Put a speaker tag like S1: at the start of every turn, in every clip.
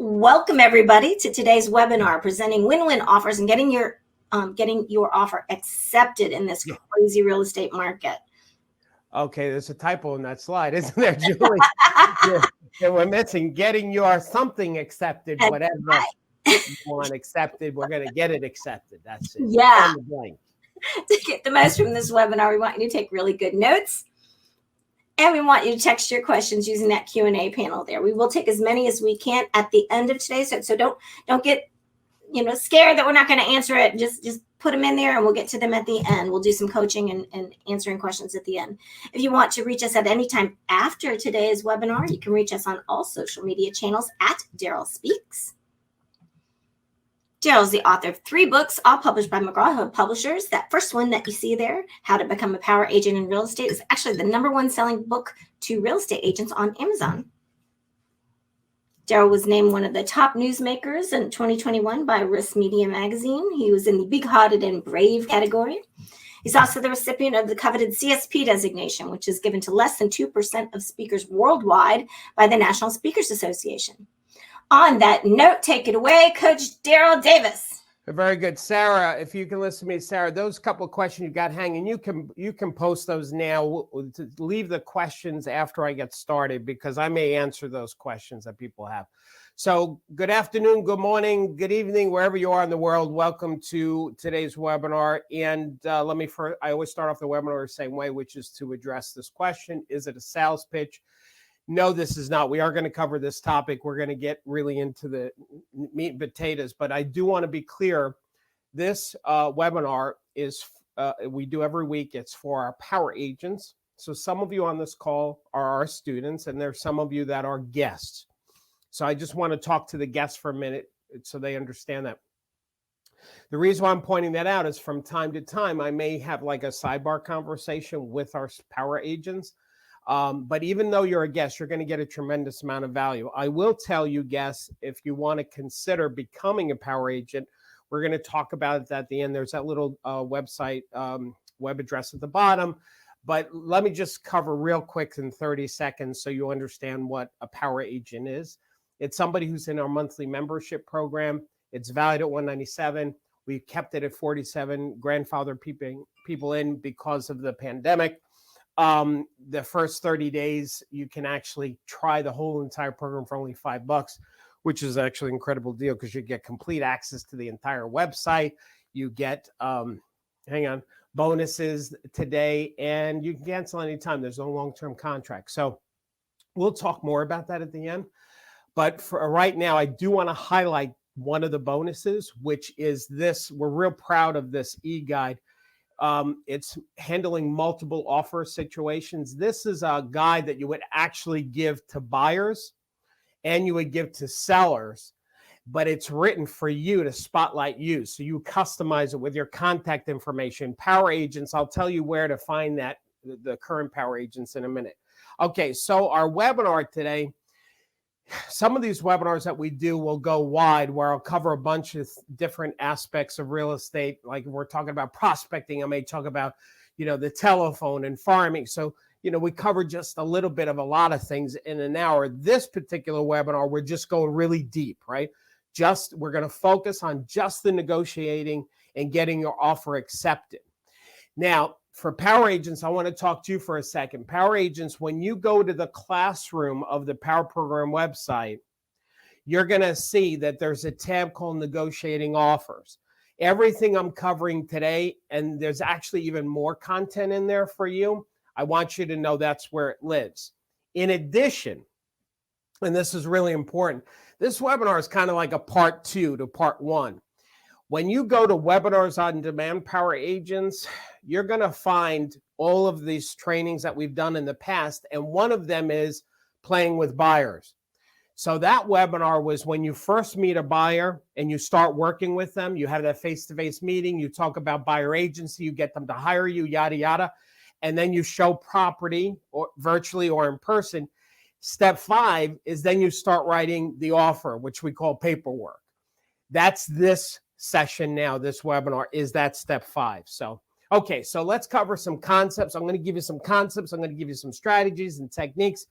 S1: Welcome everybody to today's webinar presenting win-win offers and getting your offer accepted in this crazy real estate market.
S2: Okay, there's a typo in that slide, isn't there, Julie? Yeah, we're missing getting your something accepted, whatever you want accepted. We're going to get it accepted. That's it.
S1: Yeah.
S2: On the blank.
S1: To get the most from this webinar, we want you to take really good notes. And we want you to text your questions using that Q&A panel there. We will take as many as we can at the end of today. So don't get scared that we're not going to answer it. Just put them in there and we'll get to them at the end. We'll do some coaching and answering questions at the end. If you want to reach us at any time after today's webinar, you can reach us on all social media channels at Darryl Speaks. Darryl is the author of 3 books, all published by McGraw-Hill Publishers. That first one that you see there, How to Become a Power Agent in Real Estate, is actually the #1 selling book to real estate agents on Amazon. Darryl was named one of the top newsmakers in 2021 by Risk Media Magazine. He was in the Big Hearted and Brave category. He's also the recipient of the coveted CSP designation, which is given to less than 2% of speakers worldwide by the National Speakers Association. On that note, take it away, Coach Darryl Davis.
S2: Very good. Sarah, if you can listen to me, Sarah, those couple of questions you got hanging, you can post those now. Leave the questions after I get started because I may answer those questions that people have. So good afternoon, good morning, good evening, wherever you are in the world. Welcome to today's webinar. And I always start off the webinar the same way, which is to address this question. Is it a sales pitch? No, this is not. We are going to cover this topic. We're going to get really into the meat and potatoes, but I do want to be clear. This webinar is, we do every week. It's for our power agents. So some of you on this call are our students, and there's some of you that are guests. So I just want to talk to the guests for a minute so they understand that. The reason why I'm pointing that out is from time to time, I may have like a sidebar conversation with our power agents. But even though you're a guest, you're going to get a tremendous amount of value. I will tell you, guests, if you want to consider becoming a power agent, we're going to talk about it at the end. There's that little website web address at the bottom. But let me just cover real quick in 30 seconds so you understand what a power agent is. It's somebody who's in our monthly membership program. It's valued at $197. We kept it at $47, grandfather people in because of the pandemic. The first 30 days, you can actually try the whole entire program for only $5, which is actually an incredible deal because you get complete access to the entire website. You get, bonuses today, and you can cancel anytime. There's no long-term contract. So we'll talk more about that at the end. But for right now, I do want to highlight one of the bonuses, which is this. We're real proud of this e-guide. It's handling multiple offer situations. This is a guide that you would actually give to buyers and you would give to sellers, but it's written for you to spotlight you. So you customize it with your contact information. Power agents, I'll tell you where to find that, the current power agents in a minute. Okay, so our webinar today, some of these webinars that we do will go wide where I'll cover a bunch of different aspects of real estate. Like we're talking about prospecting. I may talk about, the telephone and farming. So, we cover just a little bit of a lot of things in an hour. This particular webinar, we're just going really deep, right? We're going to focus on just the negotiating and getting your offer accepted. Now, for power agents, I want to talk to you for a second. Power agents, when you go to the classroom of the Power Program website, you're going to see that there's a tab called Negotiating Offers. Everything I'm covering today, and there's actually even more content in there for you, I want you to know that's where it lives. In addition, and this is really important, this webinar is kind of like a part 2 to part 1. When you go to Webinars on Demand, Power Agents, you're going to find all of these trainings that we've done in the past, and one of them is playing with buyers. So that webinar was when you first meet a buyer and you start working with them, you have that face-to-face meeting, you talk about buyer agency, you get them to hire you, yada, yada, and then you show property or virtually or in person. Step 5 is then you start writing the offer, which we call paperwork. That's this session now, this webinar is that step 5. So, okay, so let's cover some concepts. I'm going to give you some concepts. I'm going to give you some strategies and techniques.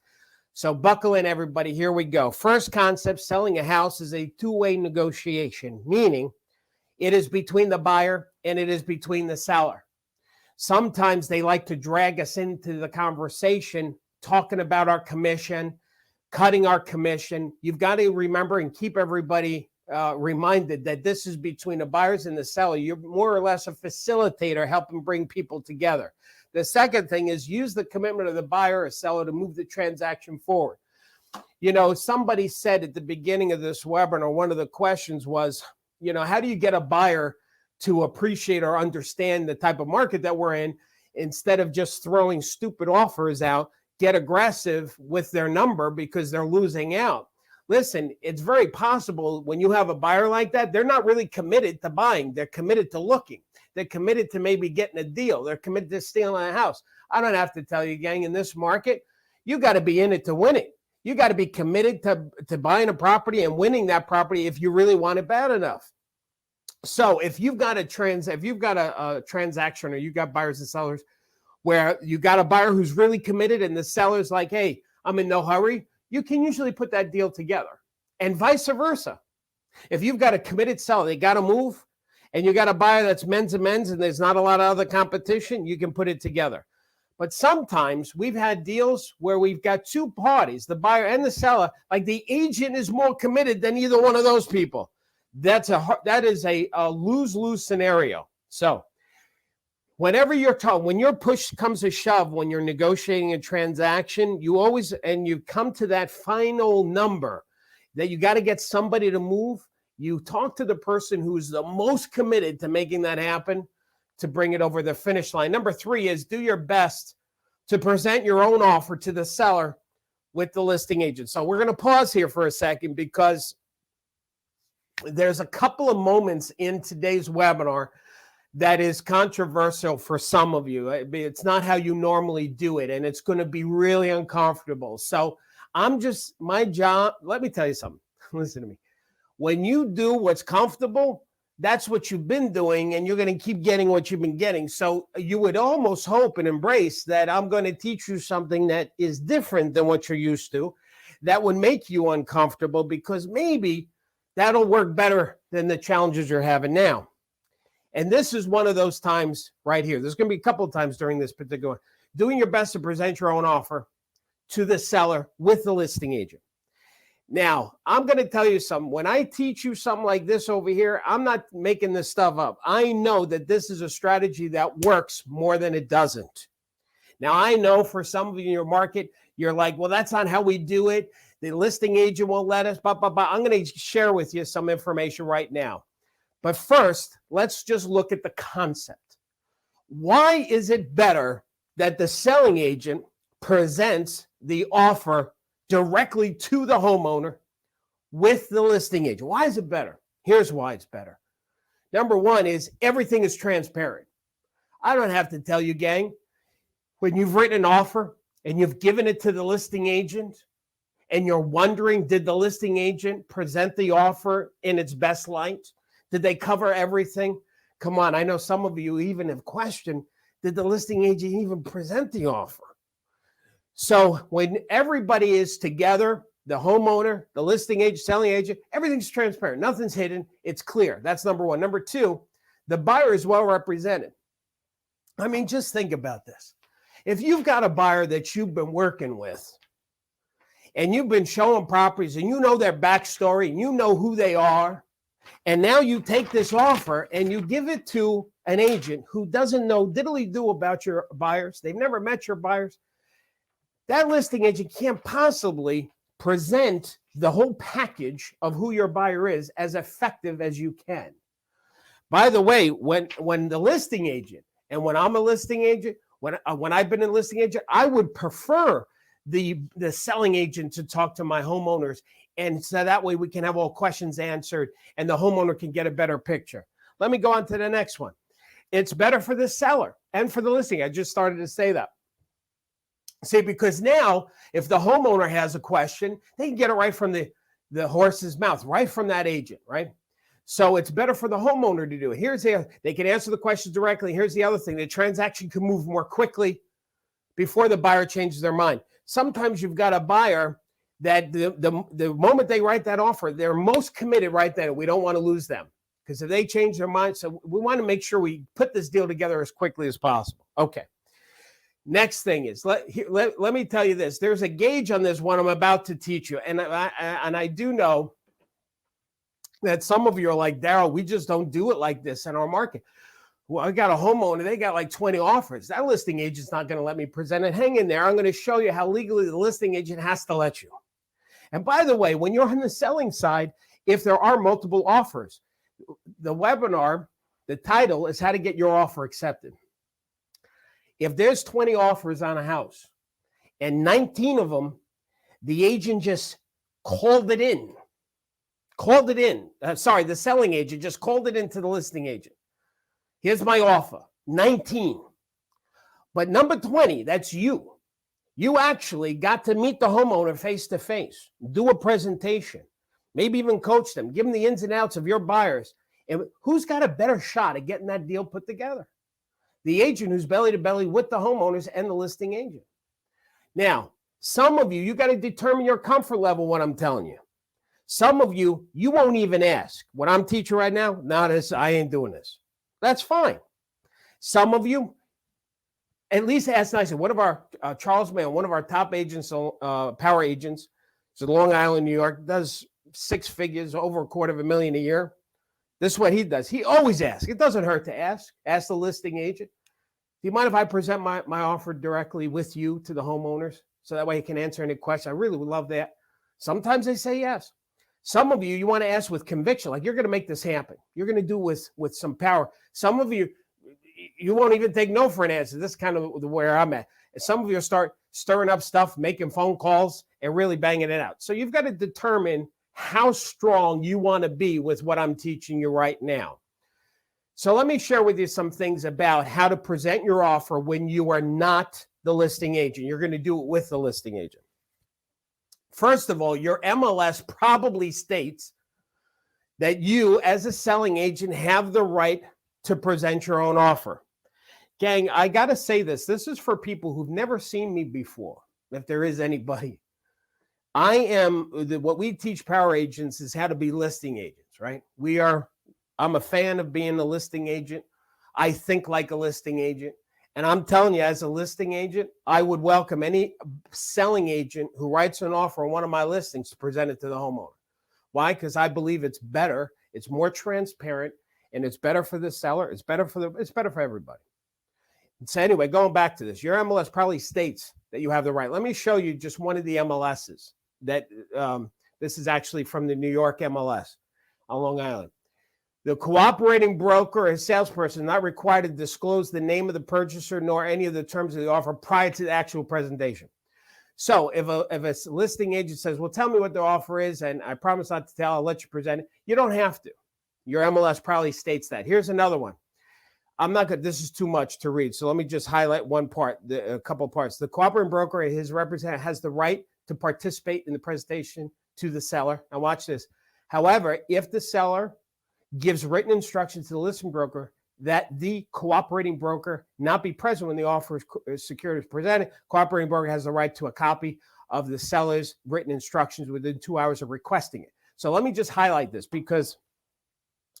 S2: So buckle in, everybody. Here we go. First concept, selling a house is a two-way negotiation, meaning it is between the buyer and it is between the seller. Sometimes they like to drag us into the conversation, talking about our commission, cutting our commission. You've got to remember and keep everybody reminded that this is between the buyers and the seller. You're more or less a facilitator helping bring people together. The second thing is use the commitment of the buyer or seller to move the transaction forward. You know, somebody said at the beginning of this webinar, one of the questions was, you know, how do you get a buyer to appreciate or understand the type of market that we're in instead of just throwing stupid offers out, get aggressive with their number because they're losing out. Listen, it's very possible when you have a buyer like that, they're not really committed to buying. They're committed to looking. They're committed to maybe getting a deal. They're committed to stealing a house. I don't have to tell you, gang, in this market, you got to be in it to win it. You got to be committed to buying a property and winning that property if you really want it bad enough. So if you've got a transaction or you've got buyers and sellers where you got a buyer who's really committed and the seller's like, hey, I'm in no hurry, you can usually put that deal together. And vice versa. If you've got a committed seller, they got to move, and you got a buyer that's men's and there's not a lot of other competition, you can put it together. But sometimes we've had deals where we've got two parties, the buyer and the seller, like the agent is more committed than either one of those people. That is a lose-lose scenario. So whenever when your push comes to shove, when you're negotiating a transaction, you come to that final number that you got to get somebody to move. You talk to the person who's the most committed to making that happen to bring it over the finish line. Number 3 is do your best to present your own offer to the seller with the listing agent. So we're going to pause here for a second because there's a couple of moments in today's webinar that is controversial for some of you. It's not how you normally do it, and it's going to be really uncomfortable. So my job, let me tell you something. Listen to me. When you do what's comfortable, that's what you've been doing, and you're going to keep getting what you've been getting. So you would almost hope and embrace that I'm going to teach you something that is different than what you're used to, that would make you uncomfortable, because maybe that'll work better than the challenges you're having now. And this is one of those times right here. There's going to be a couple of times during this particular one. Doing your best to present your own offer to the seller with the listing agent. Now, I'm going to tell you something. When I teach you something like this over here, I'm not making this stuff up. I know that this is a strategy that works more than it doesn't. Now, I know for some of you in your market, you're like, well, that's not how we do it. The listing agent won't let us, blah, blah, blah. I'm going to share with you some information right now. But first, let's just look at the concept. Why is it better that the selling agent presents the offer directly to the homeowner with the listing agent? Why is it better? Here's why it's better. Number 1 is everything is transparent. I don't have to tell you, gang, when you've written an offer and you've given it to the listing agent and you're wondering, did the listing agent present the offer in its best light? Did they cover everything? Come on, I know some of you even have questioned, did the listing agent even present the offer? So when everybody is together, the homeowner, the listing agent, selling agent, everything's transparent. Nothing's hidden. It's clear. That's number 1. Number 2, the buyer is well represented. I mean, just think about this. If you've got a buyer that you've been working with and you've been showing properties and you know their backstory and you know who they are, and now you take this offer and you give it to an agent who doesn't know diddly-do about your buyers, they've never met your buyers, that listing agent can't possibly present the whole package of who your buyer is as effective as you can. By the way, when the listing agent, and when I'm a listing agent, when I've been a listing agent, I would prefer the selling agent to talk to my homeowners, and so that way we can have all questions answered and the homeowner can get a better picture. Let me go on to the next one. It's better for the seller and for the listing. I just started to say that. See, because now if the homeowner has a question, they can get it right from the horse's mouth, right from that agent, right? So it's better for the homeowner to do it. They can answer the questions directly. Here's the other thing. The transaction can move more quickly before the buyer changes their mind. sometimes you've got a buyer that the moment they write that offer, they're most committed right then. We don't want to lose them because if they change their mind, so we want to make sure we put this deal together as quickly as possible. Okay. Next thing is, let me tell you this. There's a gauge on this one I'm about to teach you. And I do know that some of you are like, Darryl, we just don't do it like this in our market. Well, I got a homeowner. They got like 20 offers. That listing agent's not going to let me present it. Hang in there. I'm going to show you how legally the listing agent has to let you. And by the way, when you're on the selling side, if there are multiple offers, the webinar, the title is how to get your offer accepted. If there's 20 offers on a house and 19 of them, the agent just called it in. The selling agent just called it into the listing agent. Here's my offer, 19. But number 20, that's you. You actually got to meet the homeowner face to face, do a presentation, maybe even coach them, give them the ins and outs of your buyers. And who's got a better shot at getting that deal put together? The agent who's belly to belly with the homeowners and the listing agent. Now, some of you got to determine your comfort level, what I'm telling you. Some of you won't even ask. What I'm teaching right now, I ain't doing this. That's fine. Some of you, at least ask nicely. One of our, Charles Mann, one of our top agents, power agents, is in Long Island, New York, does 6 figures, over $250,000 a year. This is what he does. He always asks. It doesn't hurt to ask. Ask the listing agent. Do you mind if I present my offer directly with you to the homeowners? So that way he can answer any questions. I really would love that. Sometimes they say yes. Some of you want to ask with conviction, like you're going to make this happen. You're going to do with some power. Some of you won't even take no for an answer. This is kind of where I'm at. And some of you start stirring up stuff, making phone calls, and really banging it out. So you've got to determine how strong you want to be with what I'm teaching you right now. So let me share with you some things about how to present your offer when you are not the listing agent. You're going to do it with the listing agent. First of all, your MLS probably states that you, as a selling agent, have the right to present your own offer. Gang, I got to say this. This is for people who've never seen me before, if there is anybody. What we teach power agents is how to be listing agents, right? I'm a fan of being a listing agent. I think like a listing agent. And I'm telling you, as a listing agent, I would welcome any selling agent who writes an offer on one of my listings to present it to the homeowner. Why? Because I believe it's better, it's more transparent, and it's better for the seller. It's better for everybody. So anyway, going back to this, your MLS probably states that you have the right. Let me show you just one of the MLSs that this is actually from the New York MLS on Long Island. The cooperating broker or salesperson is not required to disclose the name of the purchaser nor any of the terms of the offer prior to the actual presentation. So if a listing agent says, well, tell me what the offer is, and I promise not to tell, I'll let you present it, you don't have to. Your MLS probably states that. Here's another one. This is too much to read, so let me just highlight one part, a couple parts. The cooperating broker and his representative has the right to participate in the presentation to the seller. Now watch this. However, if the seller gives written instructions to the listing broker that the cooperating broker not be present when the offer is security is presented, cooperating broker has the right to a copy of the seller's written instructions within 2 hours of requesting it. So let me just highlight this because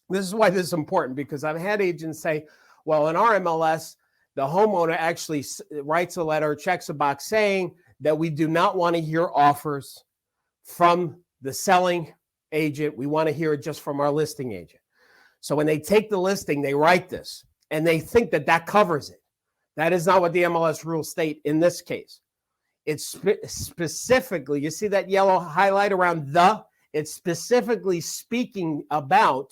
S2: this is why this is important, because I've had agents say, well, in our MLS, the homeowner actually writes a letter, checks a box saying that we do not want to hear offers from the selling agent. We want to hear it just from our listing agent. So when they take the listing, they write this, and they think that that covers it. That is not what the MLS rules state in this case. It's specifically, you see that yellow highlight around the? It's specifically speaking about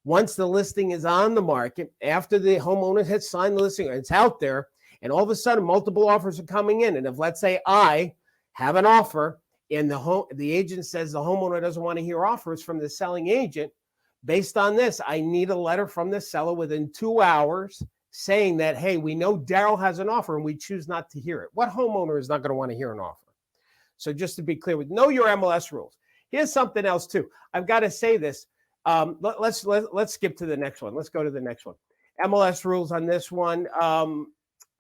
S2: once the listing is on the market, after the homeowner has signed the listing, it's out there, and all of a sudden multiple offers are coming in. And if, let's say, I have an offer and the agent says the homeowner doesn't want to hear offers from the selling agent, based on this, I need a letter from the seller within 2 hours saying that, hey, we know Darryl has an offer and we choose not to hear it. What homeowner is not going to want to hear an offer? So just to be clear, know your MLS rules. Here's something else too. I've got to say this. Let's skip to the next one. Let's go to the next one. MLS rules on this one.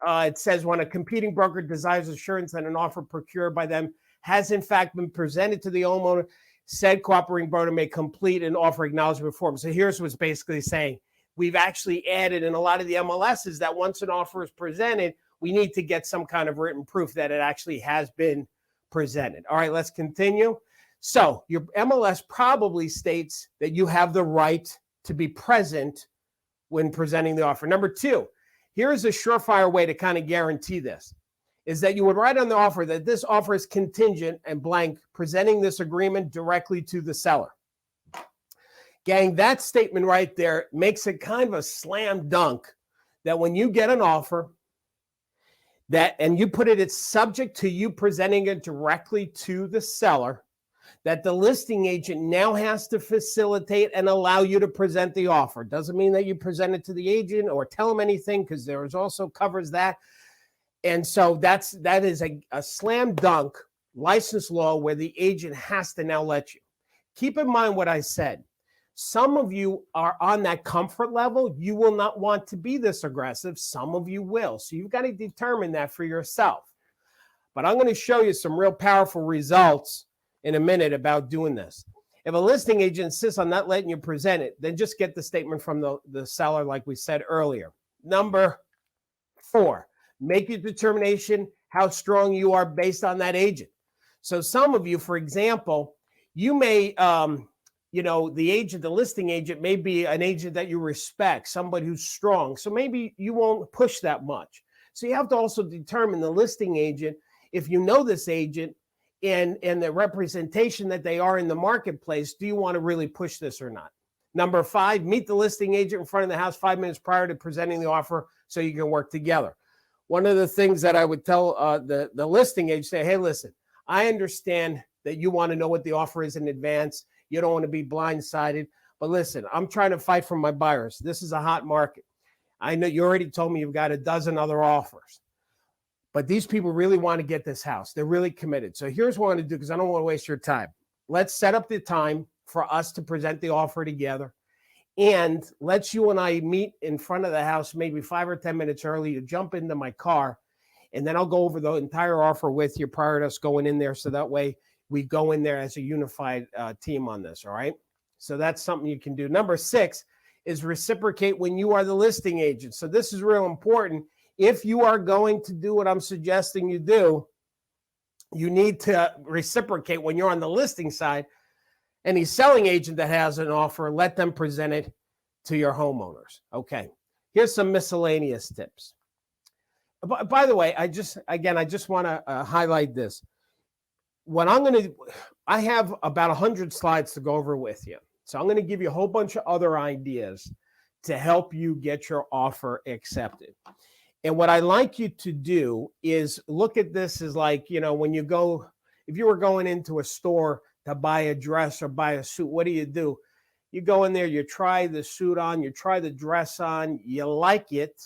S2: it says when a competing broker desires assurance that an offer procured by them has in fact been presented to the homeowner, said cooperating broker may complete an offer acknowledgement form. So here's what's basically saying. We've actually added in a lot of the MLSs that once an offer is presented, we need to get some kind of written proof that it actually has been presented. All right, let's continue. So your MLS probably states that you have the right to be present when presenting the offer. Number two, here's a surefire way to kind of guarantee this, is that you would write on the offer that this offer is contingent and blank, presenting this agreement directly to the seller. Gang, that statement right there makes it kind of a slam dunk that when you get an offer that, and you put it, it's subject to you presenting it directly to the seller, that the listing agent now has to facilitate and allow you to present the offer. Doesn't mean that you present it to the agent or tell them anything, because there is also covers that. And so that is a slam dunk license law where the agent has to now let you. Keep in mind what I said. Some of you are on that comfort level. You will not want to be this aggressive. Some of you will. So you've got to determine that for yourself. But I'm going to show you some real powerful results in a minute about doing this. If a listing agent insists on not letting you present it, then just get the statement from the seller like we said earlier. Number 4, make your determination how strong you are based on that agent. So some of you, for example, you may, the listing agent may be an agent that you respect, somebody who's strong. So maybe you won't push that much. So you have to also determine the listing agent, if you know this agent and the representation that they are in the marketplace, do you want to really push this or not? Number 5, meet the listing agent in front of the house 5 minutes prior to presenting the offer so you can work together. One of the things that I would tell the listing agent, say, hey, listen, I understand that you want to know what the offer is in advance. You don't want to be blindsided. But listen, I'm trying to fight for my buyers. This is a hot market. I know you already told me you've got a dozen other offers. But these people really want to get this house. They're really committed. So here's what I want to do, because I don't want to waste your time. Let's set up the time for us to present the offer together. And let's you and I meet in front of the house maybe 5 or 10 minutes early to jump into my car. And then I'll go over the entire offer with you prior to us going in there. So that way we go in there as a unified team on this. All right. So that's something you can do. Number 6 is reciprocate when you are the listing agent. So this is real important. If you are going to do what I'm suggesting you do, you need to reciprocate when you're on the listing side. Any selling agent that has an offer, let them present it to your homeowners. Okay, here's some miscellaneous tips. By the way, I just want to highlight this. I have about 100 slides to go over with you. So I'm going to give you a whole bunch of other ideas to help you get your offer accepted. And what I like you to do is look at this as like, when you go, if you were going into a store to buy a dress or buy a suit, what do? You go in there, you try the suit on, you try the dress on, you like it,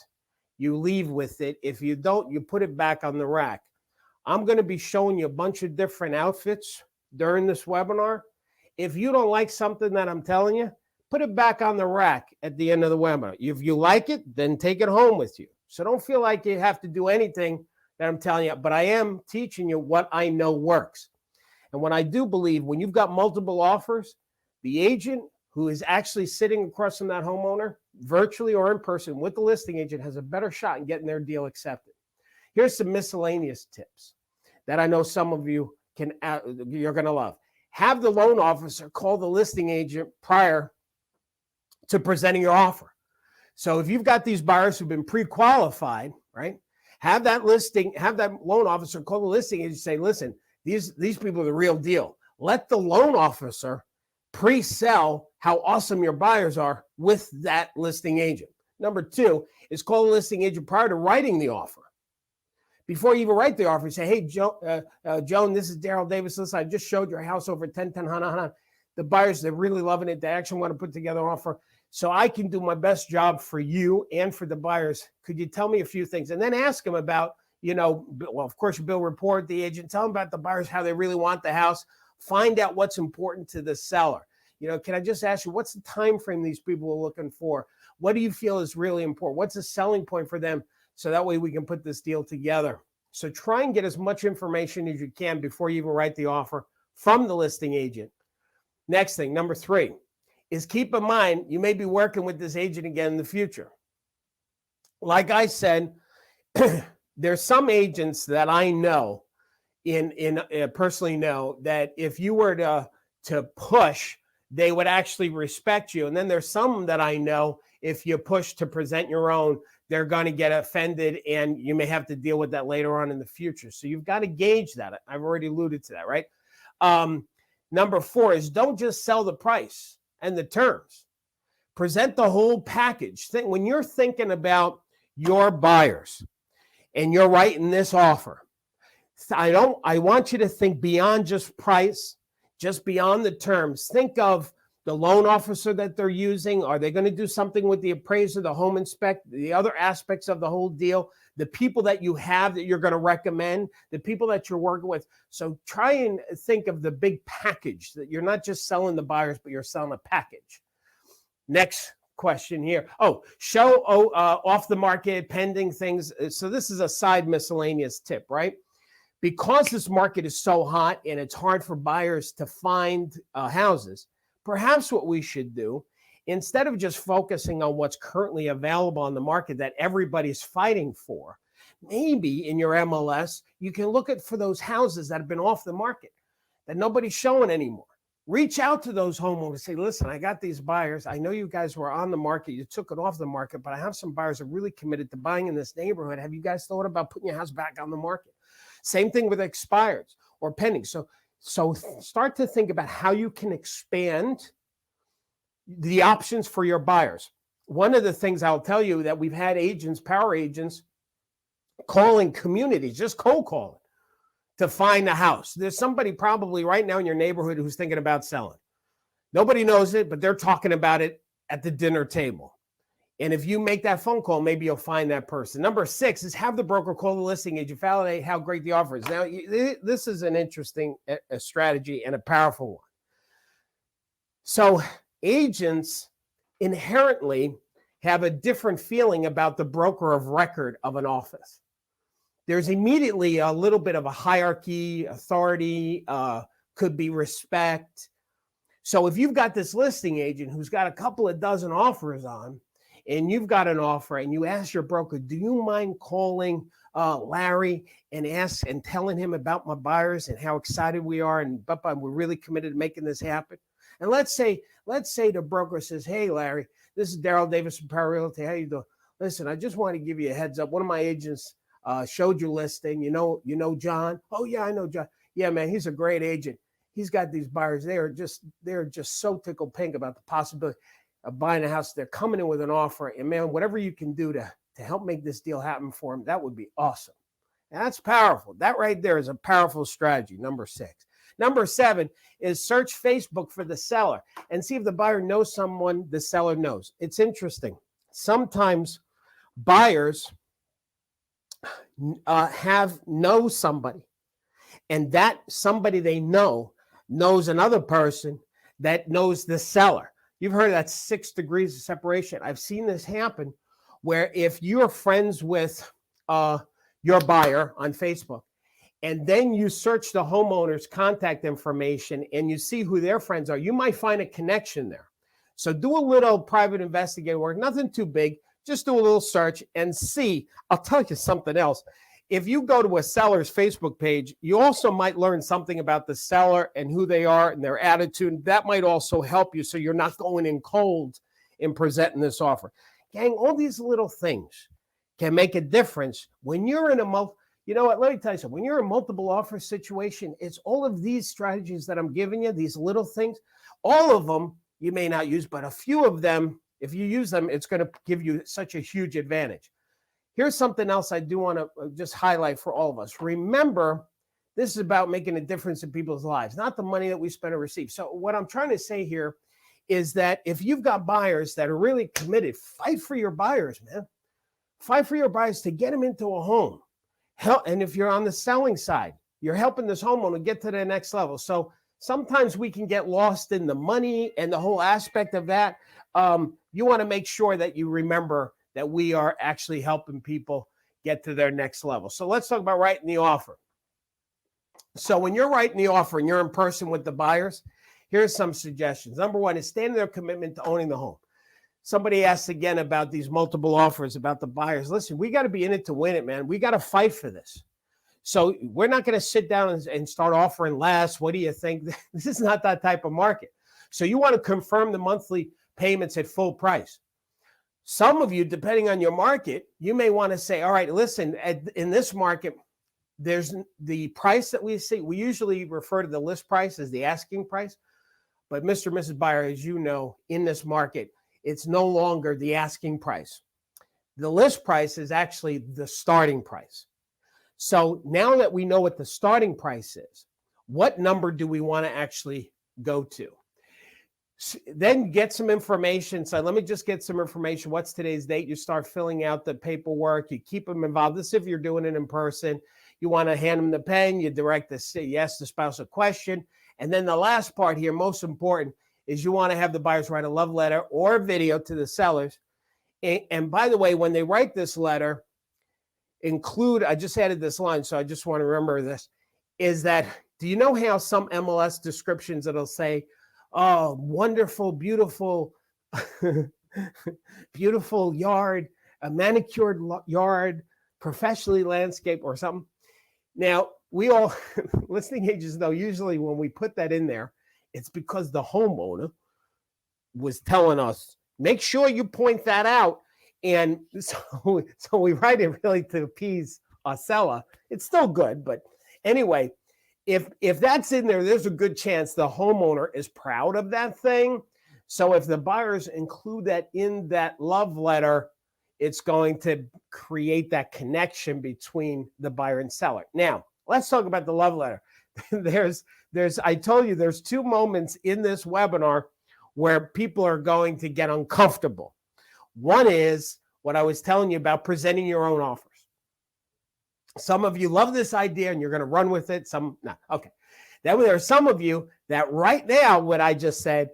S2: you leave with it. If you don't, you put it back on the rack. I'm going to be showing you a bunch of different outfits during this webinar. If you don't like something that I'm telling you, put it back on the rack at the end of the webinar. If you like it, then take it home with you. So don't feel like you have to do anything that I'm telling you, but I am teaching you what I know works. And what I do believe, when you've got multiple offers, the agent who is actually sitting across from that homeowner, virtually or in person with the listing agent, has a better shot in getting their deal accepted. Here's some miscellaneous tips that I know some of you you're going to love. Have the loan officer call the listing agent prior to presenting your offer. So if you've got these buyers who've been pre-qualified, right? Have that loan officer call the listing agent and say, listen, these people are the real deal. Let the loan officer pre-sell how awesome your buyers are with that listing agent. Number 2 is call the listing agent prior to writing the offer. Before you even write the offer, say, hey, Joan, this is Darryl Davis. Listen, I just showed your house over 1010 Hana. The buyers, they're really loving it. They actually want to put together an offer. So I can do my best job for you and for the buyers. Could you tell me a few things? And then ask them about, of course, your bill report, the agent, tell them about the buyers, how they really want the house. Find out what's important to the seller. Can I just ask you, what's the time frame these people are looking for? What do you feel is really important? What's the selling point for them So that way we can put this deal together. So try and get as much information as you can before you even write the offer from the listing agent. Next thing, number 3, is keep in mind you may be working with this agent again in the future. Like I said, there's some agents that I know personally know that if you were to push, they would actually respect you. And then there's some that I know if you push to present your own, they're going to get offended and you may have to deal with that later on in the future. So you've got to gauge that. I've already alluded to that, right? Number 4 is don't just sell the price and the terms. Present the whole package. When you're thinking about your buyers and you're writing this offer, I want you to think beyond just price, just beyond the terms. Think of the loan officer that they're using. Are they going to do something with the appraiser, the home inspector, the other aspects of the whole deal, the people that you have that you're going to recommend, the people that you're working with. So try and think of the big package, that you're not just selling the buyers, but you're selling a package. Next question here. Show off the market, pending things. So this is a side miscellaneous tip, right? Because this market is so hot and it's hard for buyers to find houses, perhaps what we should do, instead of just focusing on what's currently available on the market that everybody's fighting for, maybe in your MLS, you can look for those houses that have been off the market, that nobody's showing anymore. Reach out to those homeowners, say, listen, I got these buyers. I know you guys were on the market. You took it off the market, but I have some buyers that are really committed to buying in this neighborhood. Have you guys thought about putting your house back on the market? Same thing with expireds or pending. So start to think about how you can expand the options for your buyers. One of the things I'll tell you that we've had agents, power agents, calling communities, just cold calling to find a house. There's somebody probably right now in your neighborhood who's thinking about selling. Nobody knows it, but they're talking about it at the dinner table. And if you make that phone call, maybe you'll find that person. Number 6 is have the broker call the listing agent, validate how great the offer is. Now, this is an interesting strategy and a powerful one. So agents inherently have a different feeling about the broker of record of an office. There's immediately a little bit of a hierarchy, authority, could be respect. So if you've got this listing agent who's got a couple of dozen offers on, and you've got an offer and you ask your broker, do you mind calling Larry and telling him about my buyers and how excited we are and we're really committed to making this happen? And let's say the broker says, hey, Larry, this is Darryl Davis from Power Realty. How you doing? Listen, I just want to give you a heads up. One of my agents showed you listing. You know John? Oh, yeah, I know John. Yeah, man, he's a great agent. He's got these buyers. They're just so tickled pink about the possibility of buying a house. They're coming in with an offer, and man, whatever you can do to help make this deal happen for them, that would be awesome. And that's powerful. That right there is a powerful strategy. Number 6. Number 7 is search Facebook for the seller and see if the buyer knows someone the seller knows. It's interesting. Sometimes buyers know somebody, and that somebody they know knows another person that knows the seller. You've heard of that 6 degrees of separation. I've seen this happen where if you're friends with your buyer on Facebook, and then you search the homeowner's contact information and you see who their friends are, you might find a connection there. So do a little private investigative work, nothing too big. Just do a little search and see. I'll tell you something else. If you go to a seller's Facebook page, you also might learn something about the seller and who they are and their attitude. That might also help you so you're not going in cold in presenting this offer. Gang, all these little things can make a difference when you're in you know what, let me tell you something. When you're in a multiple offer situation, it's all of these strategies that I'm giving you, these little things, all of them you may not use, but a few of them, if you use them, it's going to give you such a huge advantage. Here's something else I do want to just highlight for all of us. Remember, this is about making a difference in people's lives, not the money that we spend or receive. So what I'm trying to say here is that if you've got buyers that are really committed, fight for your buyers, man. Fight for your buyers to get them into a home. And if you're on the selling side, you're helping this homeowner get to the next level. So sometimes we can get lost in the money and the whole aspect of that. You want to make sure that you remember that we are actually helping people get to their next level. So let's talk about writing the offer. So when you're writing the offer and you're in person with the buyers, here's some suggestions. Number one is stand in their commitment to owning the home. Somebody asked again about these multiple offers, about the buyers. Listen, we got to be in it to win it, man. We got to fight for this. So we're not going to sit down and start offering less. What do you think? This is not that type of market. So you want to confirm the monthly payments at full price. Some of you, depending on your market, you may want to say, all right, listen, in this market, there's the price that we see. We usually refer to the list price as the asking price. But Mr. and Mrs. Buyer, as you know, in this market, it's no longer the asking price. The list price is actually the starting price. So now that we know what the starting price is, what number do we want to actually go to? Then get some information. So let me just get some information. What's today's date? You start filling out the paperwork. You keep them involved. This if you're doing it in person. You want to hand them the pen. You direct you ask the spouse a question. And then the last part here, most important, is you want to have the buyers write a love letter or a video to the sellers. And by the way, when they write this letter, I just added this line, so I just want to remember this, is that, do you know how some MLS descriptions it'll say, oh, wonderful, beautiful, beautiful yard, a manicured yard, professionally landscaped or something. Now, we all, listing agents know, usually when we put that in there, it's because the homeowner was telling us, make sure you point that out. And so we write it really to appease our seller. It's still good, but anyway, if that's in there, there's a good chance the homeowner is proud of that thing. So if the buyers include that in that love letter, it's going to create that connection between the buyer and seller. Now, let's talk about the love letter. I told you there's two moments in this webinar where people are going to get uncomfortable. One is what I was telling you about presenting your own offers. Some of you love this idea and you're going to run with it. Some, no. Okay. Then there are some of you that right now, what I just said,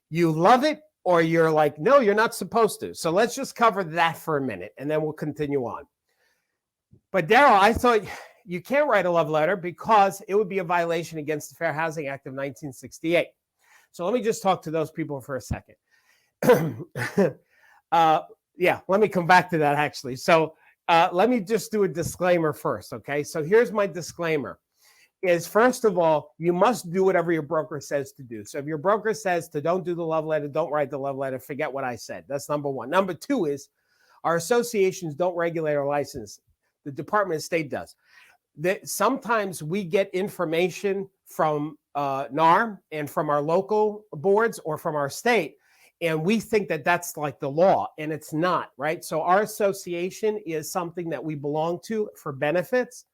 S2: you love it or you're like, no, you're not supposed to. So let's just cover that for a minute and then we'll continue on. But Darryl, I thought you can't write a love letter because it would be a violation against the Fair Housing Act of 1968. So let me just talk to those people for a second. Yeah, let me come back to that actually. So let me just do a disclaimer first, okay? So here's my disclaimer is, first of all, you must do whatever your broker says to do. So if your broker says to don't do the love letter, don't write the love letter, forget what I said. That's number one. Number two is our associations don't regulate or license. The Department of State does. Sometimes we get information from NAR and from our local boards or from our state, and we think that that's like the law, and it's not, right? So our association is something that we belong to for benefits,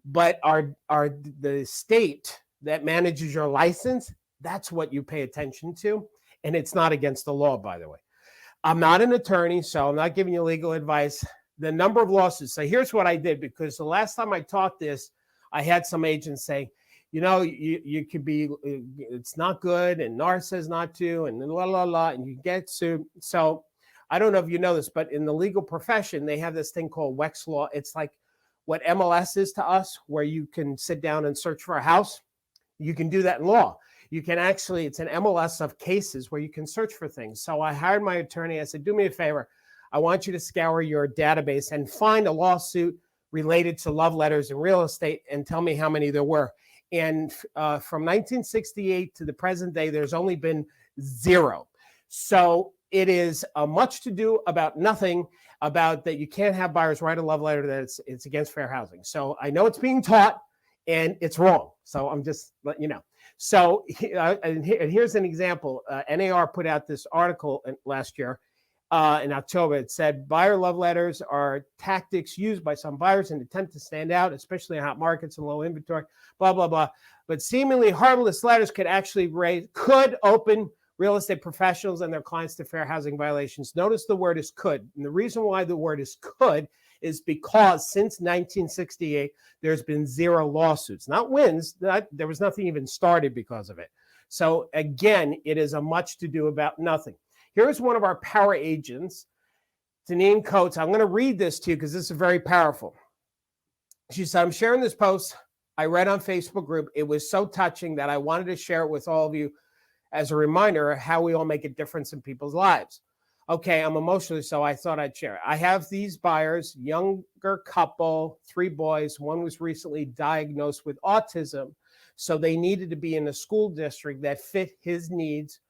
S2: but the state that manages your license, that's what you pay attention to, and it's not against the law, by the way. I'm not an attorney, so I'm not giving you legal advice. The number of lawsuits. So here's what I did, because the last time I taught this, I had some agents say, you know, you could be, it's not good, and NAR says not to, and la, la, la, and you get sued. So I don't know if you know this, but in the legal profession, they have this thing called Wex law. It's like what MLS is to us, where you can sit down and search for a house. You can do that in law. You can actually, it's an MLS of cases where you can search for things. So I hired my attorney. I said, do me a favor. I want you to scour your database and find a lawsuit related to love letters in real estate and tell me how many there were. And from 1968 to the present day, there's only been 0. So it is much to do about nothing, about that you can't have buyers write a love letter that it's against fair housing. So I know it's being taught and it's wrong. So I'm just letting you know. So and here's an example. NAR put out this article last year. In October, it said buyer love letters are tactics used by some buyers in an attempt to stand out, especially in hot markets and low inventory, blah, blah, blah. But seemingly harmless letters could open real estate professionals and their clients to fair housing violations. Notice the word is could. And the reason why the word is could is because since 1968, there's been 0 lawsuits, not wins. There was nothing even started because of it. So again, it is a much to do about nothing. Here's one of our power agents Deneen Coates, I'm going to read this to you because this is very powerful. She said, I'm sharing this post I read on Facebook group. It was so touching that I wanted to share it with all of you as a reminder of how we all make a difference in people's lives. Okay, I'm emotional, so I thought I'd share it. I have these buyers, younger couple, 3 boys. One was recently diagnosed with autism, so they needed to be in a school district that fit his needs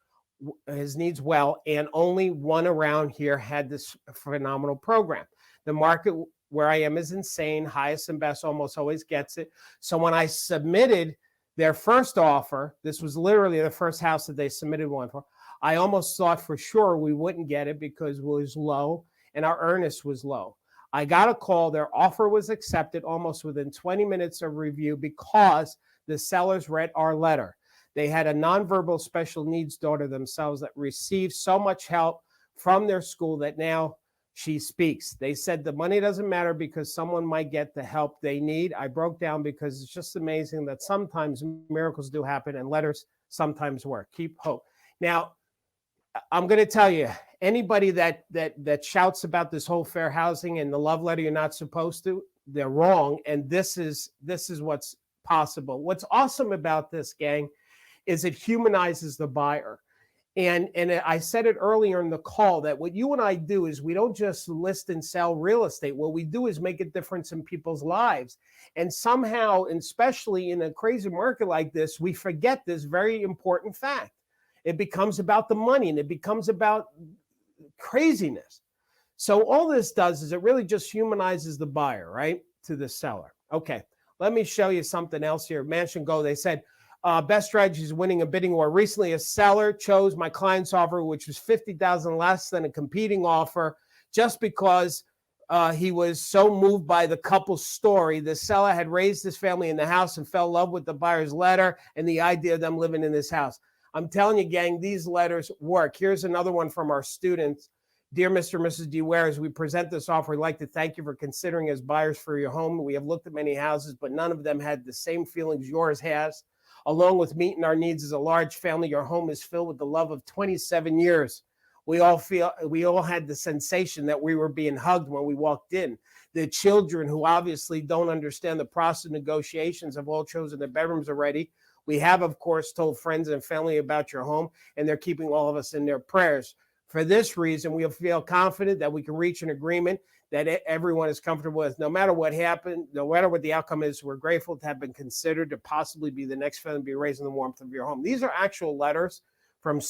S2: well, and only one around here had this phenomenal program. The market where I am is insane. Highest and best almost always gets it. So when I submitted their first offer, this was literally the first house that they submitted one for, I almost thought for sure we wouldn't get it because it was low and our earnest was low. I got a call. Their offer was accepted almost within 20 minutes of review because the sellers read our letter. They had a nonverbal special needs daughter themselves that received so much help from their school that now she speaks. They said the money doesn't matter because someone might get the help they need. I broke down because it's just amazing that sometimes miracles do happen and letters sometimes work. Keep hope. Now, I'm going to tell you, anybody that shouts about this whole fair housing and the love letter you're not supposed to, they're wrong. And this is what's possible. What's awesome about this, gang, is it humanizes the buyer. And I said it earlier in the call that what you and I do is we don't just list and sell real estate. What we do is make a difference in people's lives. And somehow, especially in a crazy market like this, we forget this very important fact. It becomes about the money and it becomes about craziness. So all this does is it really just humanizes the buyer, right, to the seller. Okay, let me show you something else here. Mansion Go, they said, best strategy is winning a bidding war. Recently, a seller chose my client's offer, which was $50,000 less than a competing offer, just because he was so moved by the couple's story. The seller had raised his family in the house and fell in love with the buyer's letter and the idea of them living in this house. I'm telling you, gang, these letters work. Here's another one from our students. Dear Mr. and Mrs. DeWare, as we present this offer, we'd like to thank you for considering as buyers for your home. We have looked at many houses, but none of them had the same feelings yours has. Along with meeting our needs as a large family, your home is filled with the love of 27 years. We all had the sensation that we were being hugged when we walked in. The children, who obviously don't understand the process of negotiations, have all chosen their bedrooms already. We have, of course, told friends and family about your home, and they're keeping all of us in their prayers. For this reason, we feel confident that we can reach an agreement that everyone is comfortable with. No matter what happened, no matter what the outcome is, we're grateful to have been considered to possibly be the next family to be raised in the warmth of your home. These are actual letters from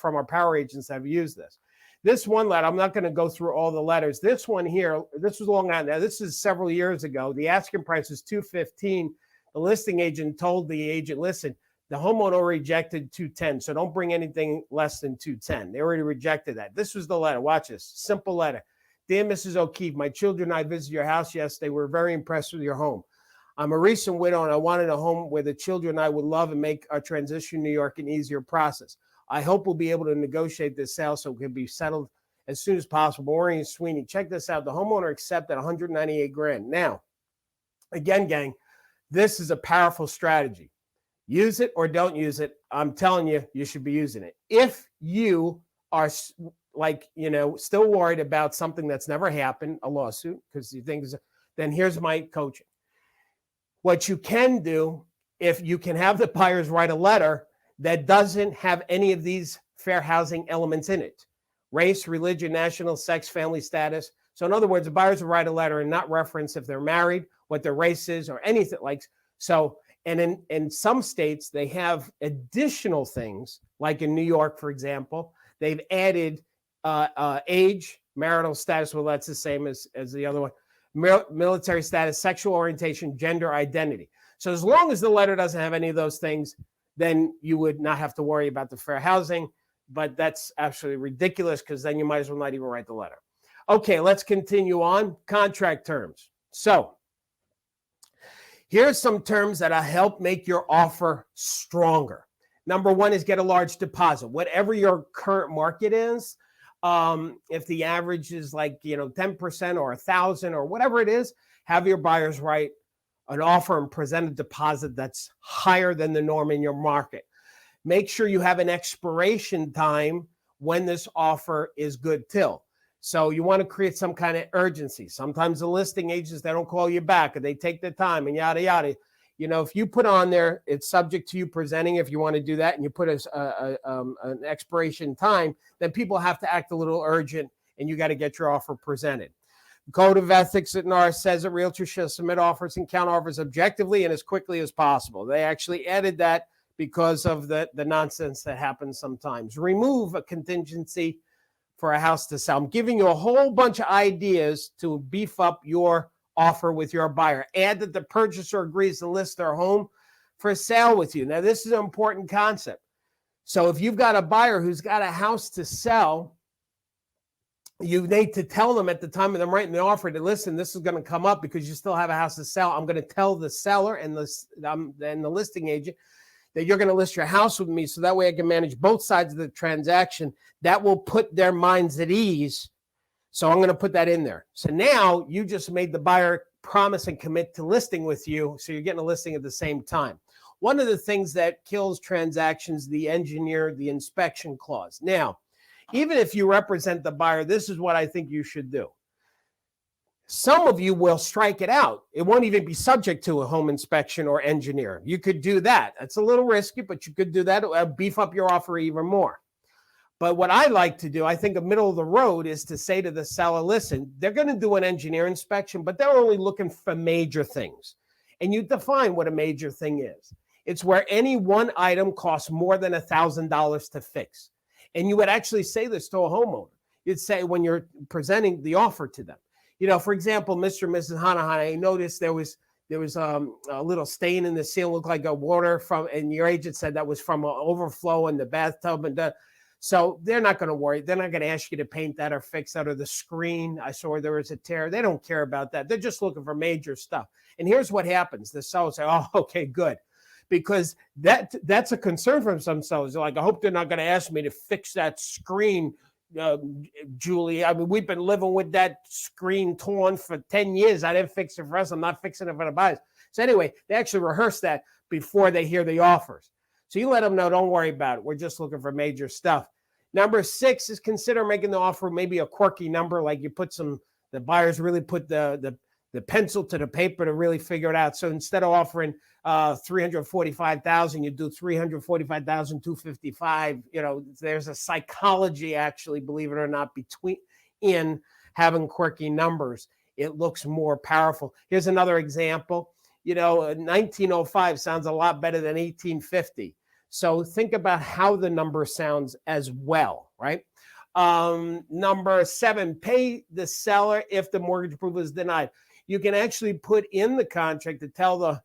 S2: our power agents that have used this. This one letter, I'm not going to go through all the letters. This one here, this was Long Island. Now, this is several years ago. The asking price is $215,000. The listing agent told the agent, listen, the homeowner rejected $210,000, so don't bring anything less than $210,000. They already rejected that. This was the letter. Watch this. Simple letter. Dear Mrs. O'Keefe, my children and I visited your house yesterday. We're very impressed with your home. I'm a recent widow, and I wanted a home where the children and I would love and make our transition to New York an easier process. I hope we'll be able to negotiate this sale so it can be settled as soon as possible. Maureen Sweeney, check this out. The homeowner accepted $198,000. Now, again, gang, this is a powerful strategy. Use it or don't use it. I'm telling you, you should be using it. If you are still worried about something that's never happened, a lawsuit, because you think, then here's my coaching. What you can do, if you can have the buyers write a letter that doesn't have any of these fair housing elements in it: race, religion, national, sex, family status. So in other words, the buyers will write a letter and not reference if they're married, what their race is, or anything like so. And in some states, they have additional things, like in New York, for example, they've added age, marital status. Well, that's the same as the other one. Military status, sexual orientation, gender identity. So as long as the letter doesn't have any of those things, then you would not have to worry about the fair housing. But that's absolutely ridiculous, because then you might as well not even write the letter. Okay, let's continue on. Contract terms. So here's some terms that'll help make your offer stronger. Number one is get a large deposit. Whatever your current market is, if the average is 10% or 1,000 or whatever it is, have your buyers write an offer and present a deposit that's higher than the norm in your market. Make sure you have an expiration time when this offer is good till. So you want to create some kind of urgency. Sometimes the listing agents, they don't call you back, or they take their time and yada, yada. If you put on there, it's subject to you presenting if you want to do that, and you put an expiration time, then people have to act a little urgent, and you got to get your offer presented. Code of Ethics at NAR says that realtors should submit offers and counter offers objectively and as quickly as possible. They actually added that because of the nonsense that happens sometimes. Remove a contingency for a house to sell. I'm giving you a whole bunch of ideas to beef up your offer with your buyer. Add that the purchaser agrees to list their home for sale with you. Now, this is an important concept. So if you've got a buyer who's got a house to sell, you need to tell them at the time of them writing the offer that, listen, this is going to come up because you still have a house to sell. I'm going to tell the seller and the listing agent that you're going to list your house with me, so that way I can manage both sides of the transaction. That will put their minds at ease. So I'm going to put that in there. So now you just made the buyer promise and commit to listing with you, so you're getting a listing at the same time. One of the things that kills transactions, the inspection clause. Now, even if you represent the buyer, this is what I think you should do. Some of you will strike it out. It won't even be subject to a home inspection or engineer. You could do that. That's a little risky, but you could do that. It'll beef up your offer even more. But what I like to do, I think a middle of the road, is to say to the seller, listen, they're going to do an engineer inspection, but they're only looking for major things. And you define what a major thing is. It's where any one item costs more than $1,000 to fix. And you would actually say this to a homeowner. You'd say when you're presenting the offer to them. For example, Mr. and Mrs. Hanahan, I noticed there was a little stain in the ceiling, looked like a water and your agent said that was from an overflow in the bathtub. So they're not going to worry. They're not going to ask you to paint that or fix that, or the screen. I saw there was a tear. They don't care about that. They're just looking for major stuff. And here's what happens. The seller say, oh, okay, good. Because that's a concern from some sellers. They're like, I hope they're not going to ask me to fix that screen, Julie. I mean, we've been living with that screen torn for 10 years. I didn't fix it for us. I'm not fixing it for the buyers. So anyway, they actually rehearse that before they hear the offers. So you let them know, don't worry about it. We're just looking for major stuff. Number 6 is consider making the offer maybe a quirky number, like you put the buyers really put the pencil to the paper to really figure it out. So instead of offering $345,000, you do $345,255. There's a psychology, actually, believe it or not, in having quirky numbers. It looks more powerful. Here's another example. 1905 sounds a lot better than 1850. So think about how the number sounds as well, right? Number 7, pay the seller if the mortgage approval is denied. You can actually put in the contract to tell the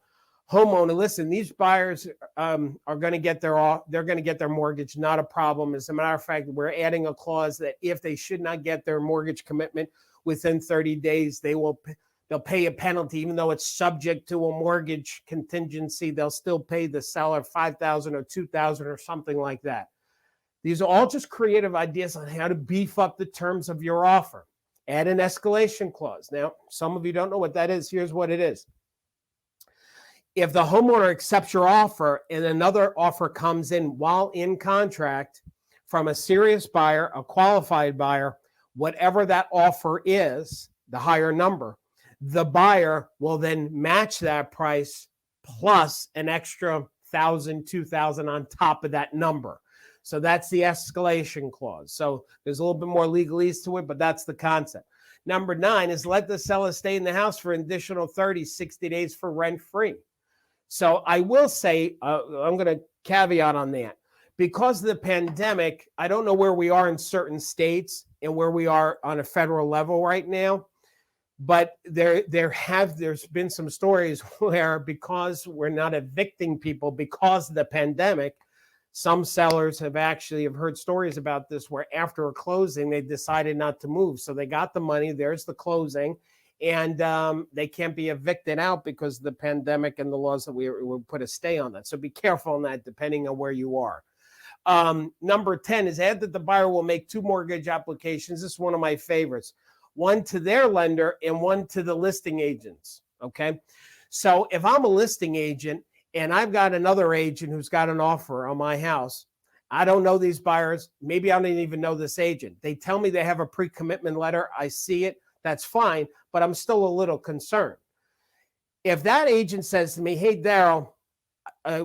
S2: homeowner, listen, these buyers are going to get their mortgage, not a problem. As a matter of fact, we're adding a clause that if they should not get their mortgage commitment within 30 days, they'll pay a penalty, even though it's subject to a mortgage contingency. They'll still pay the seller $5,000 or $2,000 or something like that. These are all just creative ideas on how to beef up the terms of your offer. Add an escalation clause. Now, some of you don't know what that is. Here's what it is. If the homeowner accepts your offer and another offer comes in while in contract from a serious buyer, a qualified buyer, whatever that offer is, the higher number, the buyer will then match that price plus an extra $1,000, $2,000 on top of that number. So that's the escalation clause. So there's a little bit more legalese to it, but that's the concept. Number 9 is let the seller stay in the house for an additional 30, 60 days for rent-free. So I will say, I'm going to caveat on that. Because of the pandemic, I don't know where we are in certain states and where we are on a federal level right now. But there's been some stories where, because we're not evicting people because of the pandemic, some sellers have heard stories about this where after a closing, they decided not to move. So they got the money, there's the closing, and they can't be evicted out because of the pandemic and the laws that we put a stay on that. So be careful on that, depending on where you are. Number 10 is add that the buyer will make 2 mortgage applications. This is one of my favorites. One to their lender and one to the listing agents, okay? So if I'm a listing agent and I've got another agent who's got an offer on my house, I don't know these buyers. Maybe I don't even know this agent. They tell me they have a pre-commitment letter. I see it. That's fine, but I'm still a little concerned. If that agent says to me, hey, Darryl,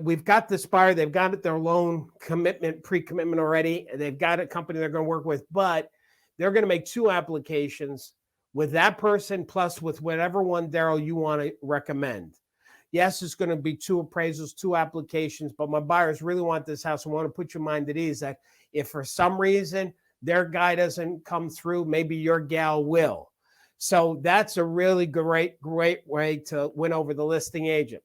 S2: we've got this buyer. They've got their loan commitment, pre-commitment already. They've got a company they're going to work with, but they're going to make 2 applications with that person plus with whatever one, Darryl, you want to recommend. Yes, it's going to be 2 appraisals, 2 applications, but my buyers really want this house. I want to put your mind at ease that if for some reason their guy doesn't come through, maybe your gal will. So that's a really great way to win over the listing agent.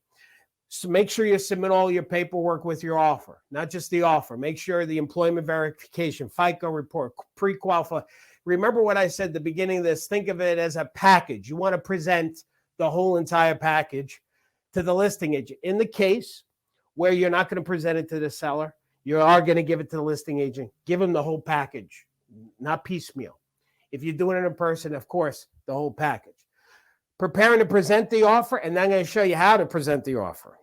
S2: So make sure you submit all your paperwork with your offer, not just the offer. Make sure the employment verification, FICO report, pre-qualify. Remember what I said at the beginning of this, think of it as a package. You want to present the whole entire package to the listing agent. In the case where you're not going to present it to the seller, you are going to give it to the listing agent. Give them the whole package, not piecemeal. If you're doing it in person, of course, the whole package. Preparing to present the offer, and then I'm going to show you how to present the offer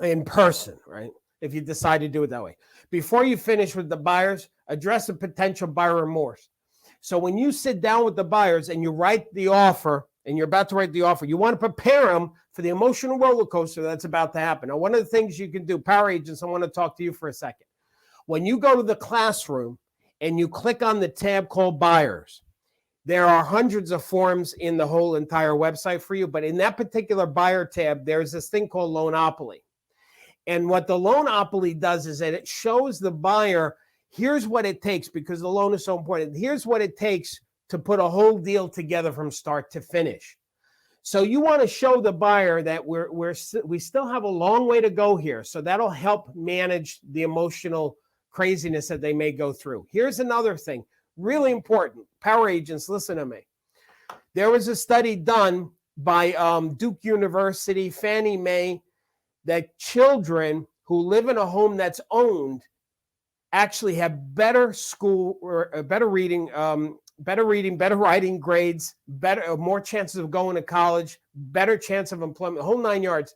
S2: in person, right? If you decide to do it that way. Before you finish with the buyers, address the potential buyer remorse. So when you sit down with the buyers and you write the offer, and you're about to write the offer, you want to prepare them for the emotional roller coaster that's about to happen. Now, one of the things you can do, power agents, I want to talk to you for a second. When you go to the classroom and you click on the tab called buyers, there are hundreds of forms in the whole entire website for you, but in that particular buyer tab, there's this thing called Loanopoly. And what the Loanopoly does is that it shows the buyer, here's what it takes, because the loan is so important. Here's what it takes to put a whole deal together from start to finish. So you want to show the buyer that we still have a long way to go here. So that'll help manage the emotional craziness that they may go through. Here's another thing, really important. Power agents, listen to me. There was a study done by Duke University, Fannie Mae, that children who live in a home that's owned actually have better school or better reading, better writing grades, more chances of going to college, better chance of employment, the whole 9 yards.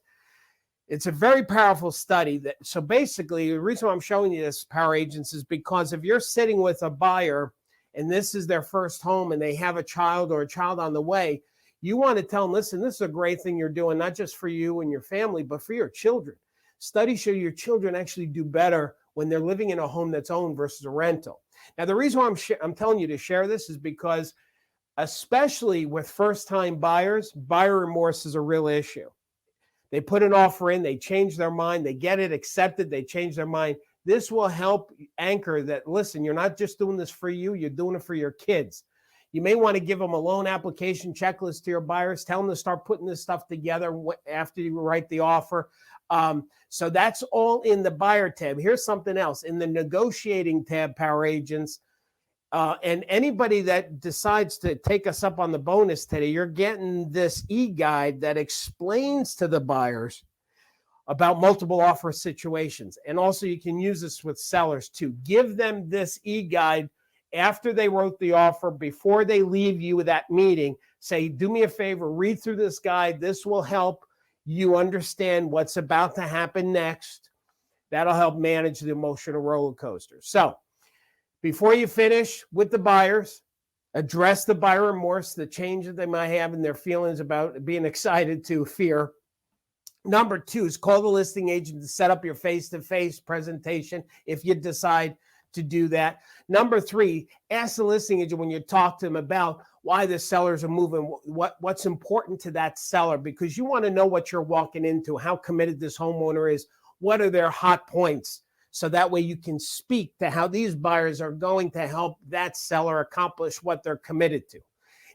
S2: It's a very powerful study. So basically, the reason why I'm showing you this, power agents, is because if you're sitting with a buyer and this is their first home and they have a child or a child on the way, you want to tell them, listen, this is a great thing you're doing, not just for you and your family, but for your children. Studies show your children actually do better when they're living in a home that's owned versus a rental. Now, the reason why I'm telling you to share this is because, especially with first-time buyers, buyer remorse is a real issue. They put an offer in, they change their mind, they get it accepted, they change their mind. This will help anchor that, listen, you're not just doing this for you, you're doing it for your kids. You may want to give them a loan application checklist to your buyers, tell them to start putting this stuff together after you write the offer. So that's all in the buyer tab. Here's something else. In the negotiating tab, power agents, and anybody that decides to take us up on the bonus today, you're getting this e-guide that explains to the buyers about multiple offer situations. And also you can use this with sellers too. Give them this e-guide after they wrote the offer, before they leave you with that meeting. Say, do me a favor, read through this guide. This will help you understand what's about to happen next. That'll help manage the emotional roller coaster. So before you finish with the buyers, address the buyer remorse, the change that they might have in their feelings about being excited to fear. Number 2 is call the listing agent to set up your face-to-face presentation if you decide to do that. Number 3, ask the listing agent when you talk to them about why the sellers are moving, what's important to that seller, because you want to know what you're walking into, how committed this homeowner is, what are their hot points, so that way you can speak to how these buyers are going to help that seller accomplish what they're committed to.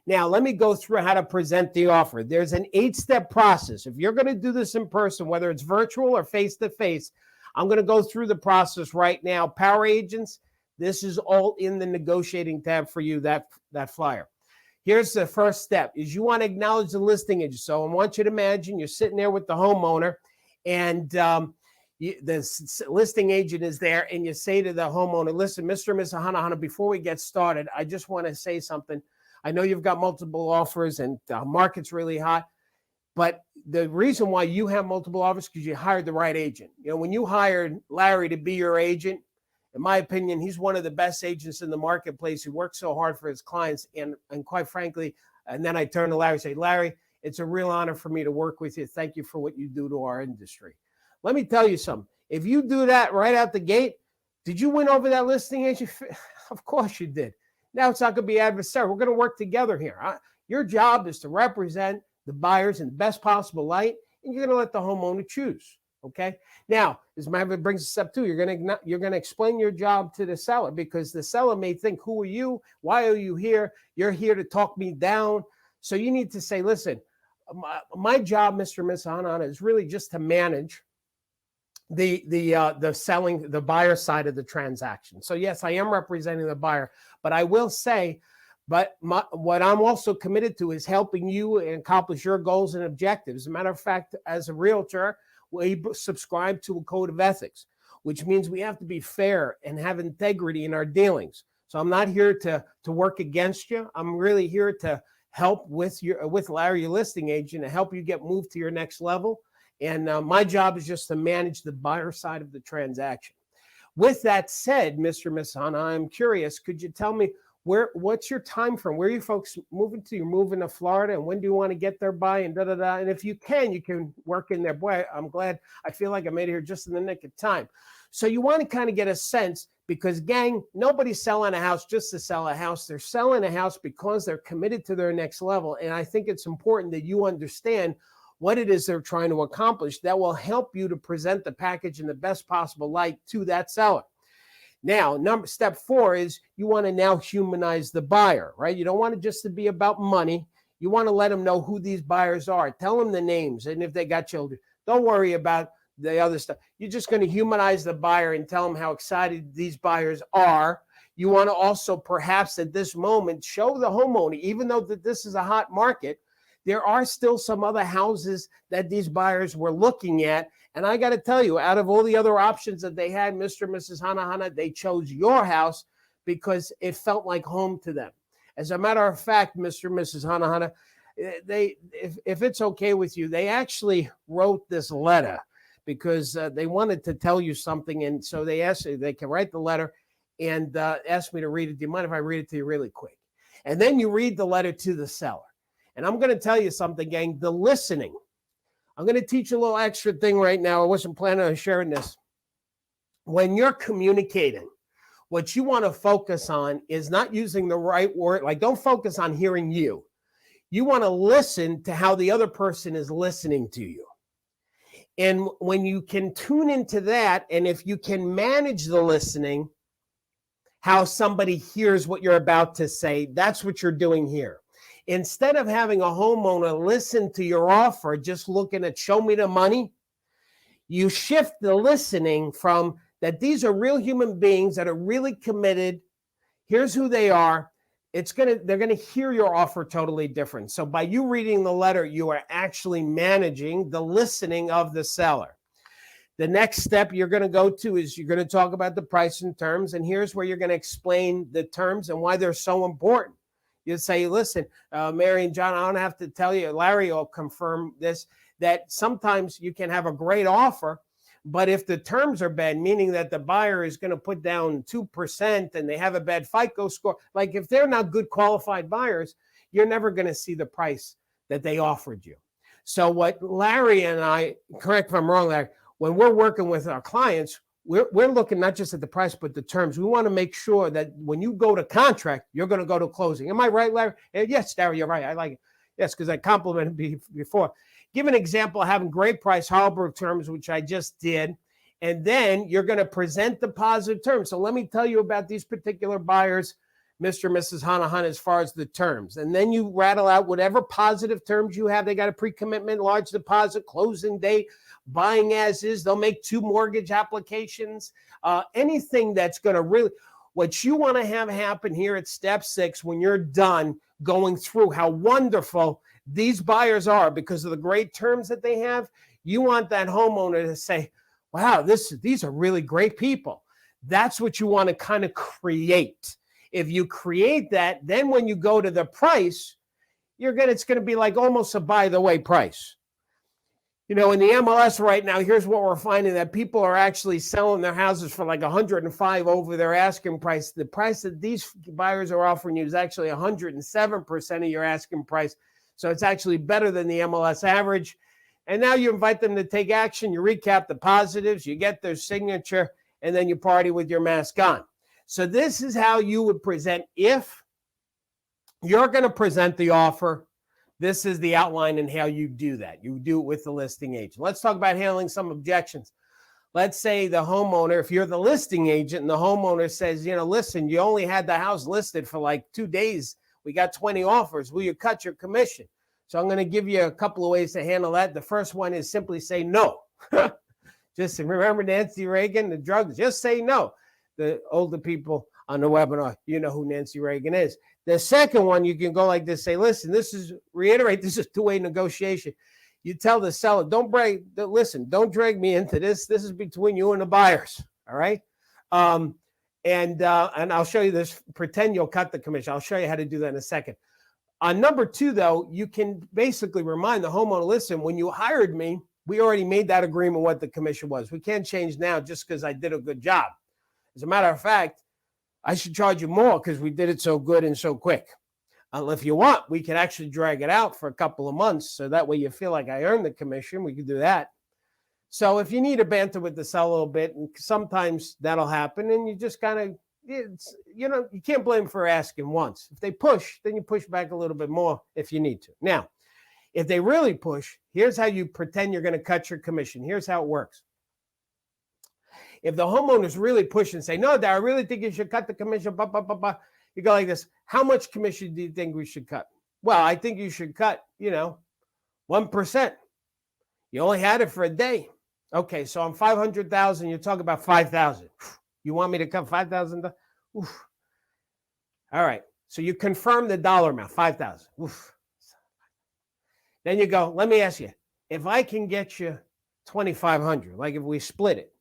S2: Now, let me go through how to present the offer. There's an 8-step process. If you're going to do this in person, whether it's virtual or face-to-face, I'm going to go through the process right now. Power agents, this is all in the negotiating tab for you, that flyer. Here's the first step, is you want to acknowledge the listing agent. So I want you to imagine you're sitting there with the homeowner, and the listing agent is there, and you say to the homeowner, listen, Mr. and Mrs. Hanahana, before we get started, I just want to say something. I know you've got multiple offers and the market's really hot, but the reason why you have multiple offers is because you hired the right agent. You know, when you hired Larry to be your agent, In my opinion, he's one of the best agents in the marketplace. He works so hard for his clients. And quite frankly, and then I turn to Larry and say, Larry, it's a real honor for me to work with you. Thank you for what you do to our industry. Let me tell you something. If you do that right out the gate, did you win over that listing agent? Of course you did. Now it's not going to be adversarial. We're going to work together here. Your job is to represent the buyers in the best possible light, and you're going to let the homeowner choose. Okay. Now, as a matter of fact, brings us up too. You're going to explain your job to the seller, because the seller may think, "Who are you? Why are you here? You're here to talk me down." So you need to say, "Listen, my job, Mr. and Miss Hana, is really just to manage the buyer side of the transaction." So yes, I am representing the buyer, but I will say, what I'm also committed to is helping you accomplish your goals and objectives. As a matter of fact, as a realtor, we subscribe to a code of ethics, which means we have to be fair and have integrity in our dealings. So I'm not here to work against you. I'm really here to help with Larry, your listing agent, to help you get moved to your next level. And my job is just to manage the buyer side of the transaction. With that said, Mr. and Miss Hana, I'm curious, could you tell me what's your time frame? Where are you folks moving to? You're moving to Florida, and when do you want to get there by? And And if you can work in there. Boy, I'm glad. I feel like I made it here just in the nick of time. So you want to kind of get a sense, because gang, nobody's selling a house just to sell a house. They're selling a house because they're committed to their next level. And I think it's important that you understand what it is they're trying to accomplish that will help you to present the package in the best possible light to that seller. Now, step 4 is you want to now humanize the buyer, right? You don't want it just to be about money. You want to let them know who these buyers are. Tell them the names, and if they got children. Don't worry about the other stuff. You're just going to humanize the buyer and tell them how excited these buyers are. You want to also perhaps at this moment show the homeowner, even though that this is a hot market, there are still some other houses that these buyers were looking at. And I got to tell you, out of all the other options that they had, Mr. and Mrs. Hana, they chose your house because it felt like home to them. As a matter of fact, Mr. and Mrs. Hana, if it's okay with you, they actually wrote this letter because they wanted to tell you something. And so they asked if they can write the letter and asked me to read it. Do you mind if I read it to you really quick? And then you read the letter to the seller. And I'm going to tell you something, gang, the listening. I'm going to teach you a little extra thing right now. I wasn't planning on sharing this. When you're communicating, what you want to focus on is not using the right word. Like, don't focus on hearing you. You want to listen to how the other person is listening to you. And when you can tune into that, and if you can manage the listening, how somebody hears what you're about to say, that's what you're doing here. Instead of having a homeowner listen to your offer, just looking at show me the money, you shift the listening from that these are real human beings that are really committed. Here's who they are. They're going to hear your offer totally different. So by you reading the letter, you are actually managing the listening of the seller. The next step you're going to go to is you're going to talk about the price and terms. And here's where you're going to explain the terms and why they're so important. You say, listen, Mary and John, I don't have to tell you, Larry will confirm this, that sometimes you can have a great offer, but if the terms are bad, meaning that the buyer is going to put down 2% and they have a bad FICO score, like if they're not good qualified buyers, you're never going to see the price that they offered you. So what Larry and I, correct if I'm wrong, Larry, when we're working with our clients, we're looking not just at the price, but the terms. We want to make sure that when you go to contract, you're going to go to closing. Am I right, Larry? Yes, Darryl, you're right. I like it. Yes, because I complimented before. Give an example of having great price, horrible terms, which I just did. And then you're going to present the positive terms. So let me tell you about these particular buyers, Mr. and Mrs. Hana, as far as the terms. And then you rattle out whatever positive terms you have. They got a pre-commitment, large deposit, closing date, buying as is. They'll make 2 mortgage applications. Anything that's going to really, what you want to have happen here at step 6 when you're done going through how wonderful these buyers are because of the great terms that they have, you want that homeowner to say, wow, these are really great people. That's what you want to kind of create. If you create that, then when you go to the price, it's going to be like almost a by the way price. In the MLS right now, here's what we're finding, that people are actually selling their houses for like 105 over their asking price. The price that these buyers are offering you is actually 107% of your asking price. So it's actually better than the MLS average. And now you invite them to take action. You recap the positives, you get their signature, and then you party with your mask on. So this is how you would present if you're going to present the offer. This is the outline and how you do that. You do it with the listing agent. Let's talk about handling some objections. Let's say the homeowner, if you're the listing agent and the homeowner says, listen, you only had the house listed for like 2 days. We got 20 offers. Will you cut your commission? So I'm going to give you a couple of ways to handle that. The first one is simply say no. Just remember Nancy Reagan, the drugs, just say no. The older people on the webinar, you know who Nancy Reagan is. The second one, you can go like this, say, listen, this is two-way negotiation. You tell the seller, don't drag me into this. This is between you and the buyers, all right? And I'll show you this. Pretend you'll cut the commission. I'll show you how to do that in a second. On number 2, though, you can basically remind the homeowner, listen, when you hired me, we already made that agreement what the commission was. We can't change now just because I did a good job. As a matter of fact, I should charge you more because we did it so good and so quick. If you want, we can actually drag it out for a couple of months so that way you feel like I earned the commission. We can do that. So if you need to banter with the seller a little bit, and sometimes that'll happen, and you just kind of, you can't blame them for asking once. If they push, then you push back a little bit more if you need to. Now, if they really push, here's how you pretend you're going to cut your commission. Here's how it works. If the homeowners really push and say, no, Darryl, I really think you should cut the commission, you go like this. How much commission do you think we should cut? Well, I think you should cut, 1%. You only had it for a day. Okay, so on 500,000, you're talking about 5,000. You want me to cut 5,000? All right, so you confirm the dollar amount, 5,000. Then you go, let me ask you, if I can get you 2,500, like if we split it,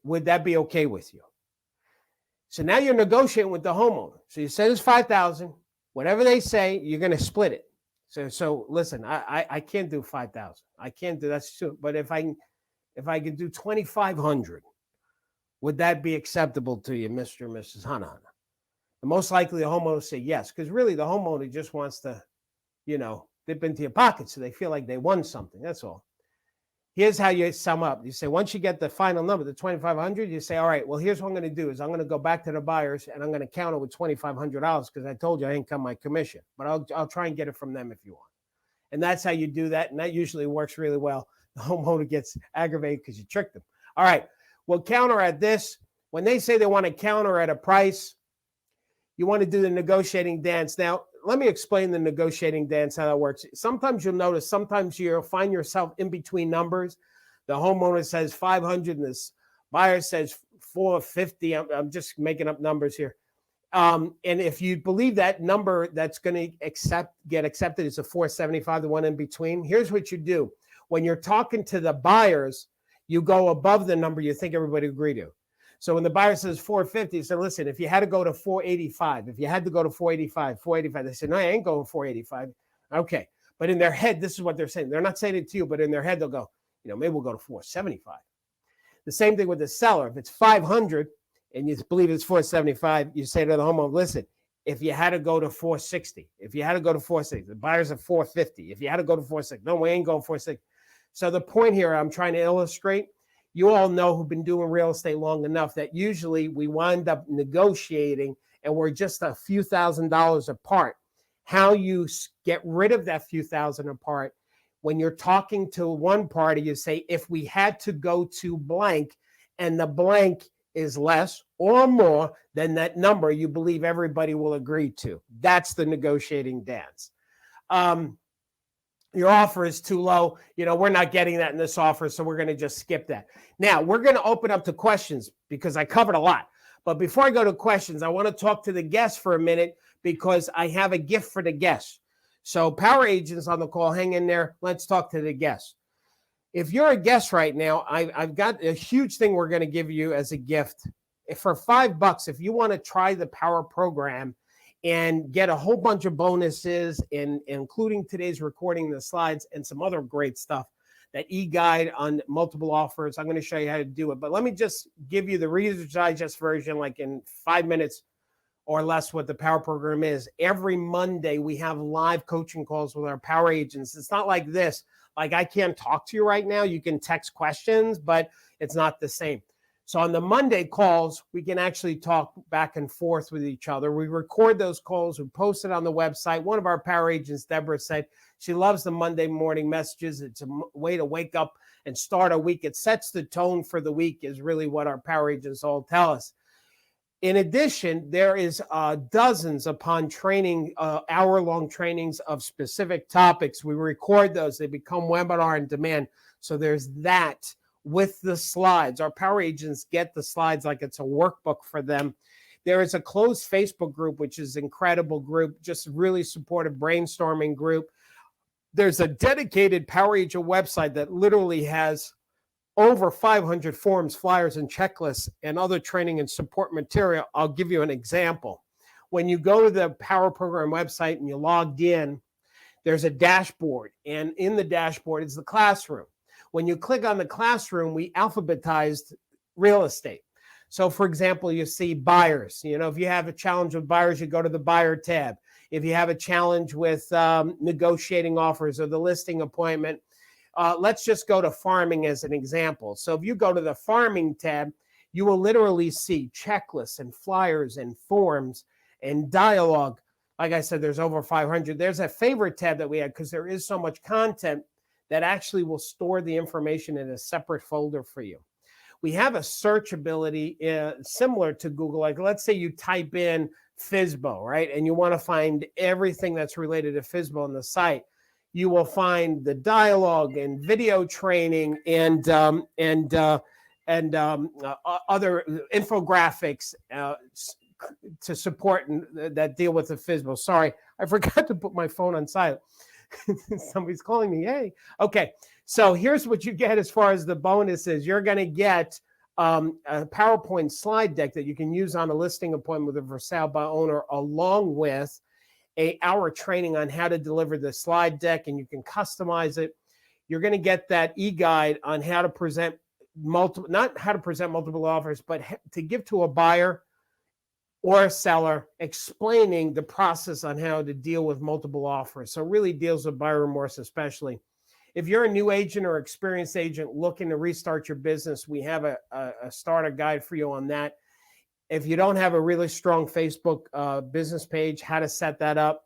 S2: would that be okay with you? So now you're negotiating with the homeowner. So you say it's 5,000. Whatever they say, you're going to split it. So listen, I can't do 5,000. I can't do that's too. But if I could do 2,500, would that be acceptable to you, Mr. and Mrs. Hanahana? And most likely the homeowner will say yes, because really the homeowner just wants to, dip into your pocket so they feel like they won something. That's all. Here's how you sum up. You say, once you get the final number, the 2,500, you say, all right, well, here's what I'm going to do is I'm going to go back to the buyers and I'm going to counter with $2,500 because I told you I ain't cut my commission, but I'll try and get it from them if you want. And that's how you do that. And that usually works really well. The homeowner gets aggravated because you tricked them. All right, we'll counter at this. When they say they want to counter at a price, you want to do the negotiating dance. Now, let me explain the negotiating dance, how that works. Sometimes you'll notice, sometimes you'll find yourself in between numbers. The homeowner says 500 and this buyer says 450. I'm just making up numbers here. And if you believe that number that's going to get accepted is a 475, the one in between, here's what you do. When you're talking to the buyers, you go above the number you think everybody agreed to. So when the buyer says 450, you say, listen, if you had to go to 485, if you had to go to 485, they say, no, I ain't going 485. Okay. But in their head, this is what they're saying. They're not saying it to you, but in their head, they'll go, maybe we'll go to 475. The same thing with the seller. If it's 500 and you believe it's 475, you say to the homeowner, listen, if you had to go to 460, the buyer's at 450. If you had to go to 460, no, we ain't going 460. So the point here I'm trying to illustrate, you all know who've been doing real estate long enough that usually we wind up negotiating and we're just a few $1,000s apart. How you get rid of that few thousand apart, when you're talking to one party, you say, if we had to go to blank and the blank is less or more than that number you believe everybody will agree to. That's the negotiating dance. Your offer is too low. We're not getting that in this offer, so we're going to just skip that. Now, we're going to open up to questions because I covered a lot. But before I go to questions, I want to talk to the guests for a minute because I have a gift for the guests. So power agents on the call, hang in there. Let's talk to the guests. If you're a guest right now, I've got a huge thing we're going to give you as a gift. For $5, if you want to try the power program and get a whole bunch of bonuses, including today's recording, the slides, and some other great stuff, that e-guide on multiple offers. I'm going to show you how to do it. But let me just give you the Reader's Digest version, like in 5 minutes or less, what the Power Program is. Every Monday, we have live coaching calls with our Power Agents. It's not like this. Like, I can't talk to you right now. You can text questions, but it's not the same. So on the Monday calls, we can actually talk back and forth with each other. We record those calls. We post it on the website. One of our Power Agents, Deborah, said she loves the Monday morning messages. It's a way to wake up and start a week. It sets the tone for the week, is really what our Power Agents all tell us. In addition, there is dozens upon training, hour-long trainings of specific topics. We record those. They become webinar on demand. So there's that with the slides. Our Power Agents get the slides like it's a workbook for them. There is a closed Facebook group, which is an incredible group, just really supportive brainstorming group. There's a dedicated Power Agent website that literally has over 500 forms, flyers, and checklists, and other training and support material. I'll give you an example. When you go to the Power Program website and you logged in, there's a dashboard, and in the dashboard is the classroom. When you click on the classroom, we alphabetized real estate. So, for example, you see buyers. If you have a challenge with buyers, you go to the buyer tab. If you have a challenge with negotiating offers or the listing appointment, let's just go to farming as an example. So if you go to the farming tab, you will literally see checklists and flyers and forms and dialogue. Like I said, there's over 500. There's a favorite tab that we had because there is so much content that actually will store the information in a separate folder for you. We have a search ability similar to Google. Like, let's say you type in FSBO, right? And you want to find everything that's related to FSBO on the site. You will find the dialogue and video training and other infographics to support that deal with the FSBO. Sorry, I forgot to put my phone on silent. Somebody's calling me. Hey. Okay. So here's what you get as far as the bonuses. You're going to get a PowerPoint slide deck that you can use on a listing appointment with a for sale by owner, along with an hour training on how to deliver the slide deck, and you can customize it. You're going to get that e-guide on how to present not how to present multiple offers, but to give to a buyer or a seller, explaining the process on how to deal with multiple offers. So it really deals with buyer remorse, especially. If you're a new agent or experienced agent looking to restart your business, we have a starter guide for you on that. If you don't have a really strong Facebook business page, how to set that up.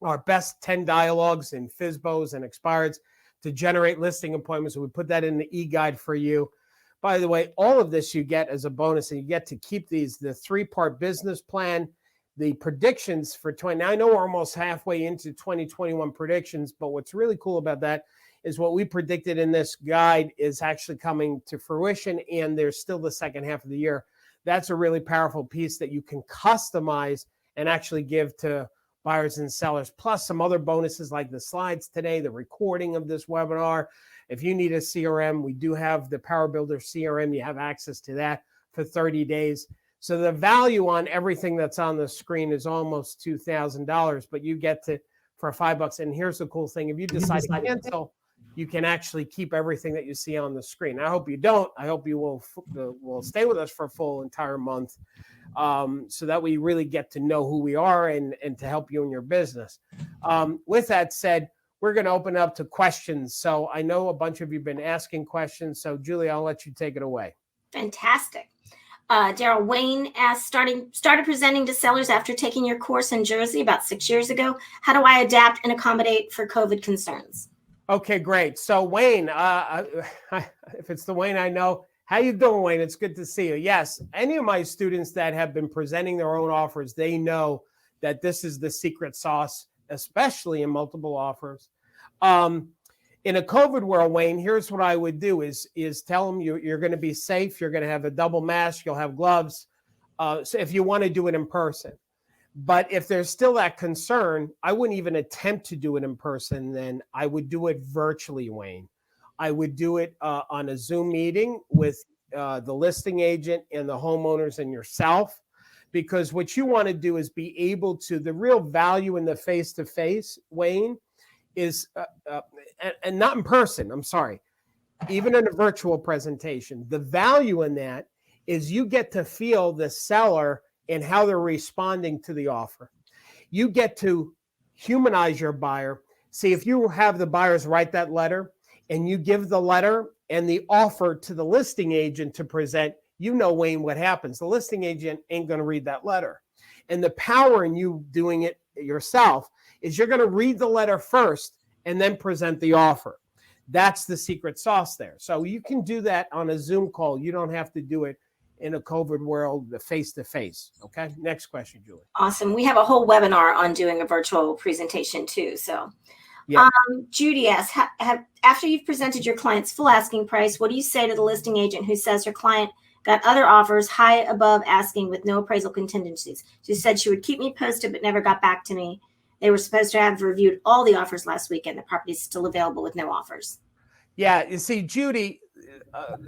S2: Our best 10 dialogues in FSBOs and expireds to generate listing appointments. So we put that in the e-guide for you. By the way, all of this you get as a bonus, and you get to keep these, the 3-part business plan, the predictions for 20. Now, I know we're almost halfway into 2021 predictions, but what's really cool about that is what we predicted in this guide is actually coming to fruition, and there's still the second half of the year. That's a really powerful piece that you can customize and actually give to buyers and sellers, plus some other bonuses like the slides today, the recording of this webinar. If you need a CRM, we do have the Power Builder CRM. You have access to that for 30 days. So the value on everything that's on the screen is almost $2,000, but you get to for $5. And here's the cool thing. If you decide to cancel, you can actually keep everything that you see on the screen. I hope you don't. I hope you will stay with us for a full entire month, so that we really get to know who we are and to help you in your business. With that said, we're going to open up to questions. So I know a bunch of you have been asking questions. So Julie, I'll let you take it away.
S1: Fantastic. Darryl, Wayne asked, started presenting to sellers after taking your course in Jersey about 6 years ago. How do I adapt and accommodate for COVID concerns?
S2: Okay, great. So Wayne, if it's the Wayne I know, how you doing, Wayne? It's good to see you. Yes, any of my students that have been presenting their own offers, they know that this is the secret sauce, especially in multiple offers. In a COVID world, Wayne, here's what I would do is tell them you're going to be safe. You're going to have a double mask. You'll have gloves. So if you want to do it in person. But if there's still that concern, I wouldn't even attempt to do it in person. Then I would do it virtually, Wayne. I would do it on a Zoom meeting with the listing agent and the homeowners and yourself, because what you want to do is be able to, the real value in the face-to-face, Wayne, is and not in person, I'm sorry, even in a virtual presentation, the value in that is you get to feel the seller and how they're responding to the offer. You get to humanize your buyer. See, if you have the buyers write that letter and you give the letter and the offer to the listing agent to present, you know, Wayne, what happens. The listing agent ain't going to read that letter. And the power in you doing it yourself is you're going to read the letter first and then present the offer. That's the secret sauce there. So you can do that on a Zoom call. You don't have to do it in a COVID world, face-to-face. Okay, next question, Julie.
S1: Awesome. We have a whole webinar on doing a virtual presentation too. So
S2: yeah.
S1: Judy asks, after you've presented your client's full asking price, what do you say to the listing agent who says her client got other offers high above asking with no appraisal contingencies? She said she would keep me posted, but never got back to me. They were supposed to have reviewed all the offers last week, and the property is still available with no offers.
S2: Yeah, you see, Judy,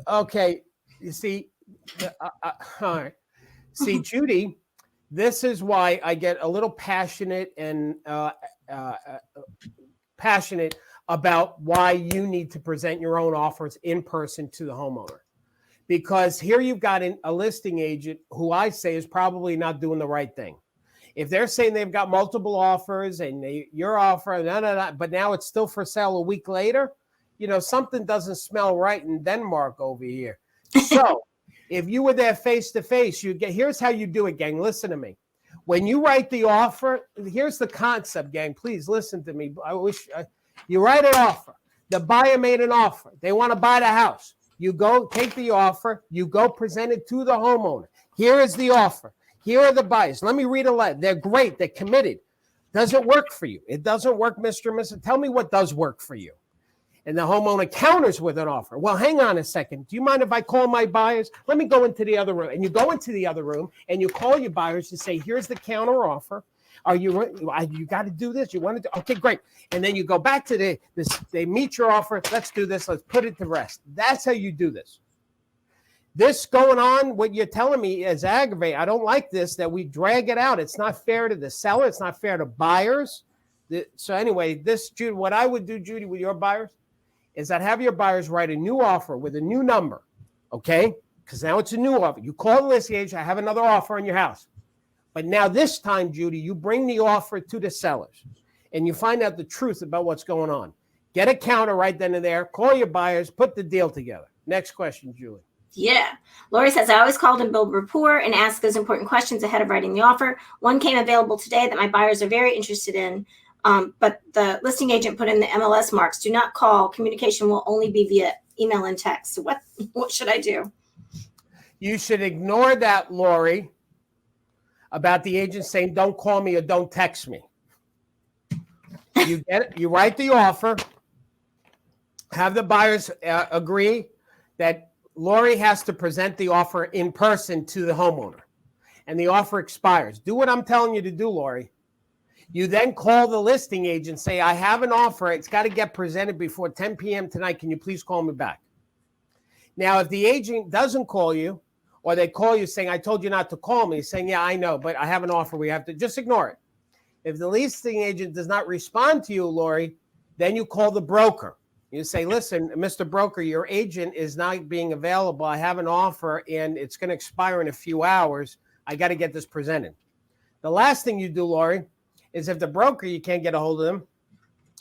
S2: okay, you see, all right. See, Judy, this is why I get a little passionate and passionate about why you need to present your own offers in person to the homeowner. Because here you've got a listing agent who I say is probably not doing the right thing. If they're saying they've got multiple offers and your offer, but now it's still for sale a week later, you know, something doesn't smell right in Denmark over here. So if you were there face to face, you get, here's how you do it, gang. Listen to me. When you write the offer, here's the concept, gang. Please listen to me. I wish you write an offer. The buyer made an offer. They want to buy the house. You go take the offer. You go present it to the homeowner. Here is the offer. Here are the buyers. Let me read a letter. They're great. They're committed. Does it work for you? It doesn't work, Mr. and Mrs. Tell me what does work for you. And the homeowner counters with an offer. Well, hang on a second. Do you mind if I call my buyers? Let me go into the other room. And you go into the other room and you call your buyers and say, here's the counter offer. Are you got to do this? You want to do? Okay, great. And then you go back to this. They meet your offer. Let's do this. Let's put it to rest. That's how you do this. This going on, what you're telling me is aggravating. I don't like this, that we drag it out. It's not fair to the seller. It's not fair to buyers. So anyway, this, Judy, what I would do, Judy, with your buyers is I'd have your buyers write a new offer with a new number, okay? Because now it's a new offer. You call the listing agent, I have another offer on your house. But now this time, Judy, you bring the offer to the sellers and you find out the truth about what's going on. Get a counter right then and there. Call your buyers. Put the deal together. Next question, Julie.
S1: Yeah. Lori says, I always call and build rapport and ask those important questions ahead of writing the offer. One came available today that my buyers are very interested in. But the listing agent put in the MLS marks. Do not call. Communication will only be via email and text. So what should I do?
S2: You should ignore that, Lori, about the agent saying, don't call me or don't text me. You get it. You write the offer. Have the buyers agree that Lori has to present the offer in person to the homeowner. And the offer expires. Do what I'm telling you to do, Lori. You then call the listing agent, say, I have an offer. It's got to get presented before 10 p.m. tonight. Can you please call me back? Now, if the agent doesn't call you, or they call you saying, I told you not to call me, saying, yeah, I know, but I have an offer. We have to just ignore it. If the listing agent does not respond to you, Lori, then you call the broker. You say, listen, Mr. Broker, your agent is not being available. I have an offer, and it's going to expire in a few hours. I got to get this presented. The last thing you do, Lori, is if the broker, you can't get a hold of them,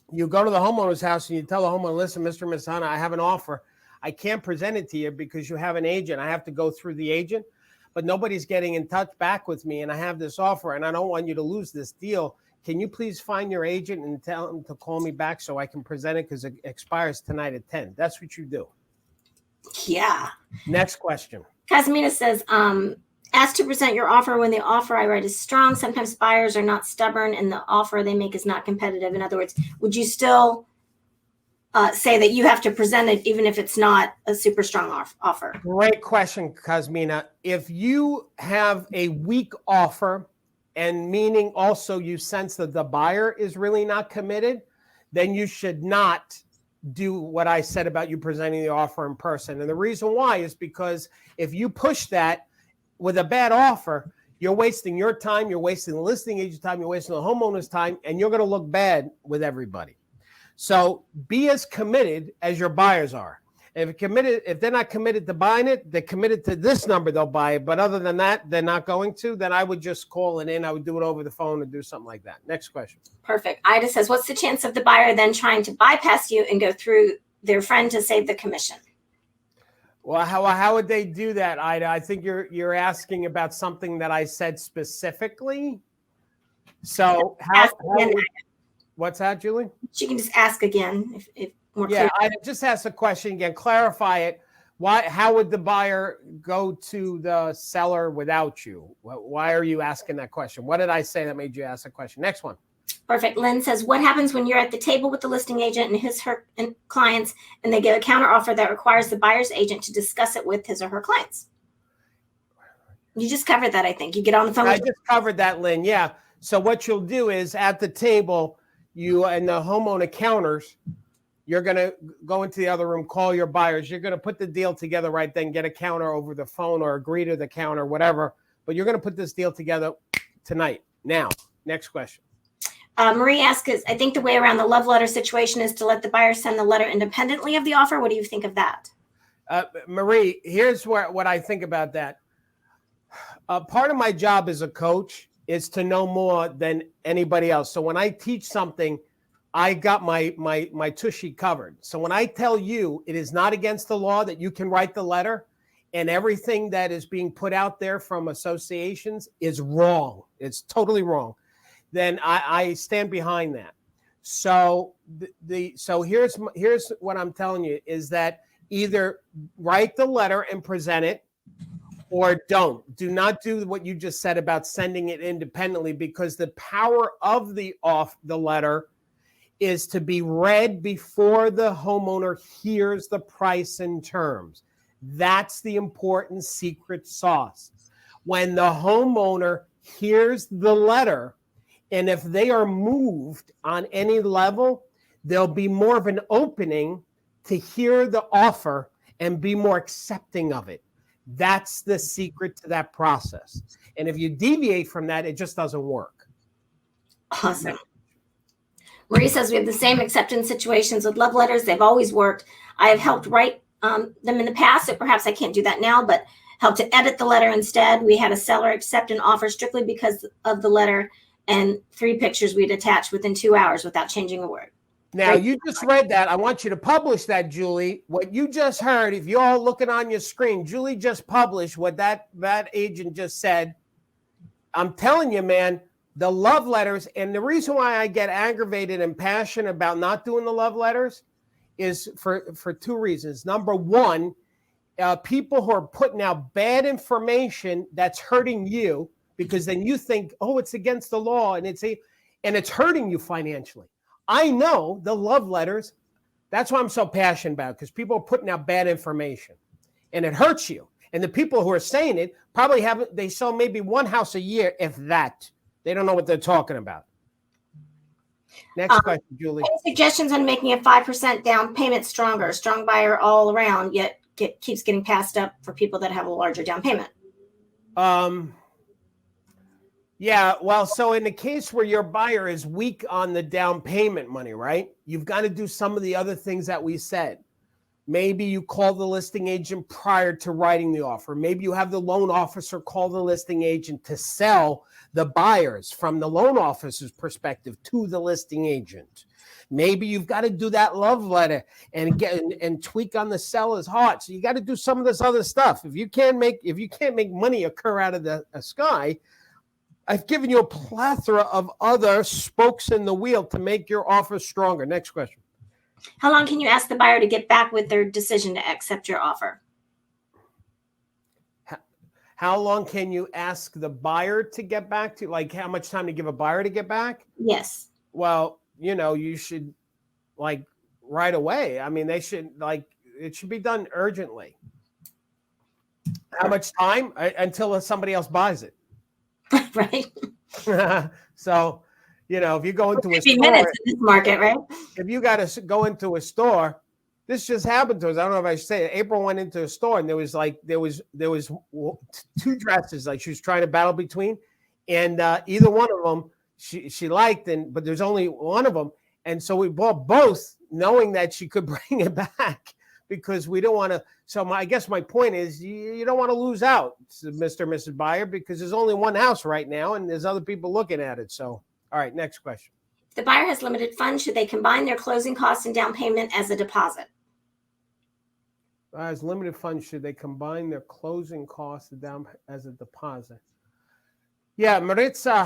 S2: you go to the homeowner's house and you tell the homeowner, listen, Mr. and Ms. Hanna, I have an offer. I can't present it to you because you have an agent. I have to go through the agent, but nobody's getting in touch back with me, and I have this offer, and I don't want you to lose this deal. Can you please find your agent and tell him to call me back so I can present it because it expires tonight at 10? That's what you do.
S1: Yeah.
S2: Next question.
S1: Casimina says, ask to present your offer when the offer I write is strong. Sometimes buyers are not stubborn and the offer they make is not competitive. In other words, would you still say that you have to present it even if it's not a super strong offer?
S2: Great question, Casimina. If you have a weak offer, and meaning also you sense that the buyer is really not committed, then you should not do what I said about you presenting the offer in person. And the reason why is because if you push that with a bad offer, you're wasting your time, you're wasting the listing agent's time, you're wasting the homeowner's time, and you're going to look bad with everybody. So be as committed as your buyers are. If they're not committed to buying it, they're committed to this number, they'll buy it. But other than that, they're not going to, then I would just call it in. I would do it over the phone and do something like that. Next question.
S1: Perfect. Ida says, what's the chance of the buyer then trying to bypass you and go through their friend to save the commission?
S2: Well, how would they do that, Ida? I think you're asking about something that I said specifically. So what's that, Julie?
S1: She can just ask again if more
S2: clear.
S1: Yeah,
S2: I just asked the question again. Clarify it. How would the buyer go to the seller without you? Why are you asking that question? What did I say that made you ask the question? Next one.
S1: Perfect. Lynn says, what happens when you're at the table with the listing agent and her clients, and they give a counter offer that requires the buyer's agent to discuss it with his or her clients? You just covered that, I think. You get on the phone.
S2: I just covered that, Lynn. Yeah. So what you'll do is at the table, you and the homeowner counters, you're going to go into the other room, call your buyers. You're going to put the deal together right then, get a counter over the phone or agree to the counter, whatever. But you're going to put this deal together tonight. Now, next question.
S1: Marie asks, I think the way around the love letter situation is to let the buyer send the letter independently of the offer. What do you think of that?
S2: Marie, here's what I think about that. Part of my job as a coach is to know more than anybody else. So when I teach something, I got my tushy covered. So when I tell you it is not against the law that you can write the letter, and everything that is being put out there from associations is wrong, it's totally wrong, then I stand behind that. So so here's what I'm telling you is that either write the letter and present it, or don't. Do not do what you just said about sending it independently, because the power of the letter is to be read before the homeowner hears the price and terms. That's the important secret sauce. When the homeowner hears the letter, and if they are moved on any level, there'll be more of an opening to hear the offer and be more accepting of it. That's the secret to that process. And if you deviate from that, it just doesn't work.
S1: Awesome. Marie says, we have the same acceptance situations with love letters. They've always worked. I have helped write them in the past, so perhaps I can't do that now, but help to edit the letter instead. We had a seller accept an offer strictly because of the letter, and 3 pictures we'd attach within 2 hours without changing a word.
S2: Now, you just read that. I want you to publish that, Julie. What you just heard, if you're all looking on your screen, Julie just published what that agent just said. I'm telling you, man, the love letters, and the reason why I get aggravated and passionate about not doing the love letters is for 2 reasons. Number one, people who are putting out bad information that's hurting you, because then you think, oh, it's against the law, and it's hurting you financially. I know the love letters. That's why I'm so passionate about it, because people are putting out bad information, and it hurts you. And the people who are saying it probably they sell maybe 1 house a year, if that. They don't know what they're talking about. Next question, Julie.
S1: Any suggestions on making a 5% down payment stronger? A strong buyer all around, yet keeps getting passed up for people that have a larger down payment.
S2: Yeah, well, so in the case where your buyer is weak on the down payment money, right? You've got to do some of the other things that we said. Maybe you call the listing agent prior to writing the offer. Maybe you have the loan officer call the listing agent to sell the buyers from the loan officer's perspective to the listing agent. Maybe you've got to do that love letter and tweak on the seller's heart. So you got to do some of this other stuff. If you can't make money occur out of the sky, I've given you a plethora of other spokes in the wheel to make your offer stronger. Next question.
S1: How long can you ask the buyer to get back with their decision to accept your offer?
S2: How long can you ask the buyer to get back to? Like, how much time to give a buyer to get back?
S1: Yes.
S2: Well, you should, like, right away. I mean, it should be done urgently. How much time? Until somebody else buys it.
S1: Right.
S2: So, if you go into a
S1: 15
S2: store,
S1: minutes in this market, right?
S2: If you got to go into a store, this just happened to us. I don't know if I should say it. April went into a store, and there was 2 dresses like she was trying to battle between, and either one of them she liked, but there's only one of them, And so we bought both knowing that she could bring it back because we don't want to. So I guess my point is you don't want to lose out, Mr. and Mrs. Buyer, because there's only one house right now and there's other people looking at it. So, all right, next question.
S1: If the buyer has limited funds, should they combine their closing costs and down payment as a deposit?
S2: As limited funds, should they combine their closing costs down as a deposit? Yeah, Maritza,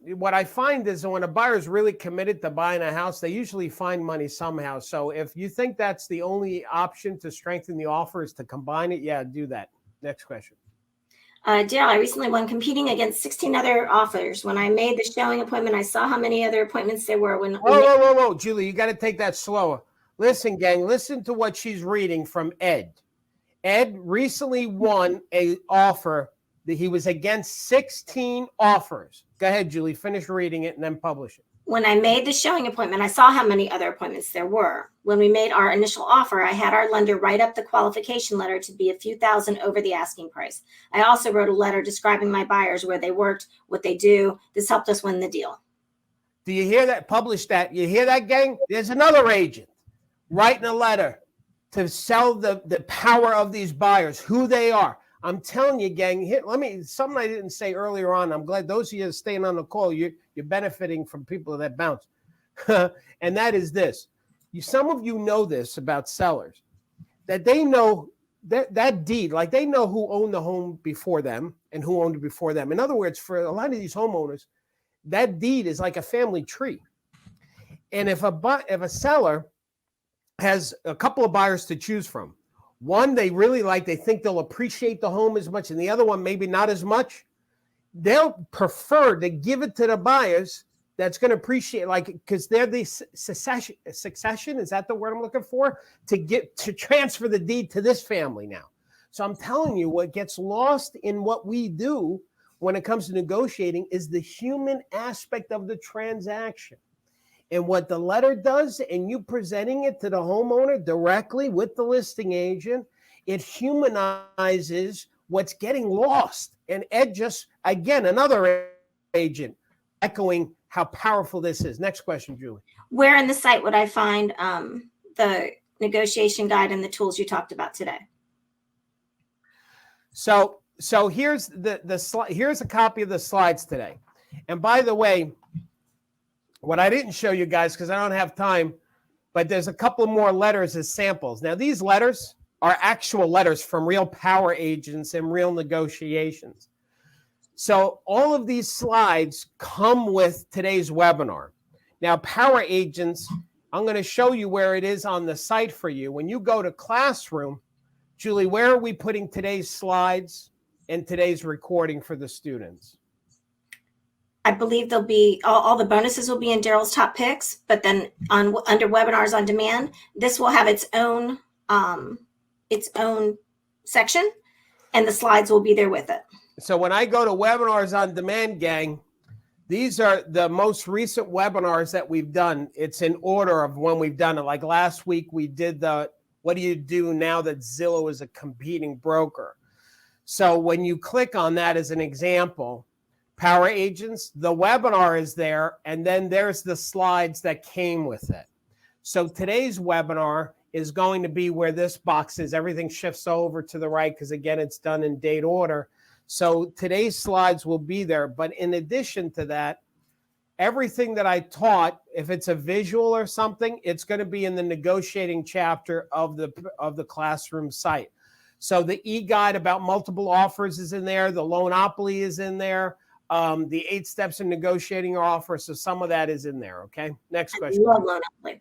S2: what I find is when a buyer is really committed to buying a house, they usually find money somehow. So if you think that's the only option to strengthen the offer is to combine it, yeah, do that. Next question.
S1: Darryl, I recently won competing against 16 other offers. When I made the showing appointment, I saw how many other appointments there were.
S2: Whoa, Julie, you got to take that slower. Listen, gang, listen to what she's reading from Ed. Ed recently won an offer that he was against 16 offers. Go ahead, Julie, finish reading it and then publish it.
S1: When I made the showing appointment, I saw how many other appointments there were. When we made our initial offer, I had our lender write up the qualification letter to be a few thousand over the asking price. I also wrote a letter describing my buyers, where they worked, what they do. This helped us win the deal.
S2: Do you hear that? Publish that. You hear that, gang? There's another agent writing a letter to sell the power of these buyers, who they are. I'm telling you, gang, something I didn't say earlier on. I'm glad those of you staying on the call, you're benefiting from people that bounce. And that is this. Some of you know this about sellers, that they know that deed, like they know who owned the home before them and who owned it before them. In other words, for a lot of these homeowners, that deed is like a family tree. And if a seller has a couple of buyers to choose from, one they really like, they think they'll appreciate the home as much, and the other one maybe not as much, they'll prefer to give it to the buyers that's going to appreciate, like, because they're the succession, is that the word I'm looking for, to transfer the deed to this family now. So I'm telling you, what gets lost in what we do when it comes to negotiating is the human aspect of the transaction. And what the letter does, and you presenting it to the homeowner directly with the listing agent, it humanizes what's getting lost. And Ed just, again, another agent echoing how powerful this is. Next question, Julie.
S1: Where in the site would I find the negotiation guide and the tools you talked about today?
S2: So here's here's a copy of the slides today. And by the way, what I didn't show you guys, because I don't have time, but there's a couple more letters as samples. Now, these letters are actual letters from real power agents and real negotiations. So all of these slides come with today's webinar. Now, power agents, I'm going to show you where it is on the site for you. When you go to Classroom, Julie, where are we putting today's slides and today's recording for the students?
S1: I believe there'll be all the bonuses will be in Darryl's top picks, but then under webinars on demand, this will have its own section, and the slides will be there with it.
S2: So when I go to webinars on demand, gang, these are the most recent webinars that we've done. It's in order of when we've done it. Like last week, we did the what do you do now that Zillow is a competing broker? So when you click on that as an example, power agents, the webinar is there, and then there's the slides that came with it. So today's webinar is going to be where this box is. Everything shifts over to the right because, again, it's done in date order. So today's slides will be there. But in addition to that, everything that I taught, if it's a visual or something, it's going to be in the negotiating chapter of the Classroom site. So the e-guide about multiple offers is in there. The Loanopoly is in there. The 8 steps in negotiating your offer. So some of that is in there. Okay. Next question.
S1: I love Loanopoly.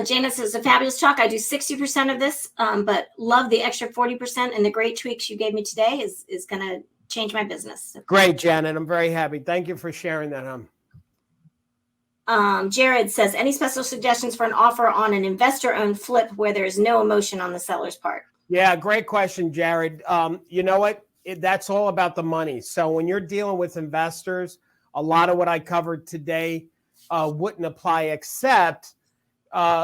S1: Jana says, a fabulous talk. I do 60% of this, but love the extra 40%, and the great tweaks you gave me today is going to change my business.
S2: Great, Janet. I'm very happy. Thank you for sharing that.
S1: Jared says, any special suggestions for an offer on an investor-owned flip where there's no emotion on the seller's part?
S2: Yeah, great question, Jared. You know what? That's all about the money. So when you're dealing with investors, a lot of what I covered today wouldn't apply, except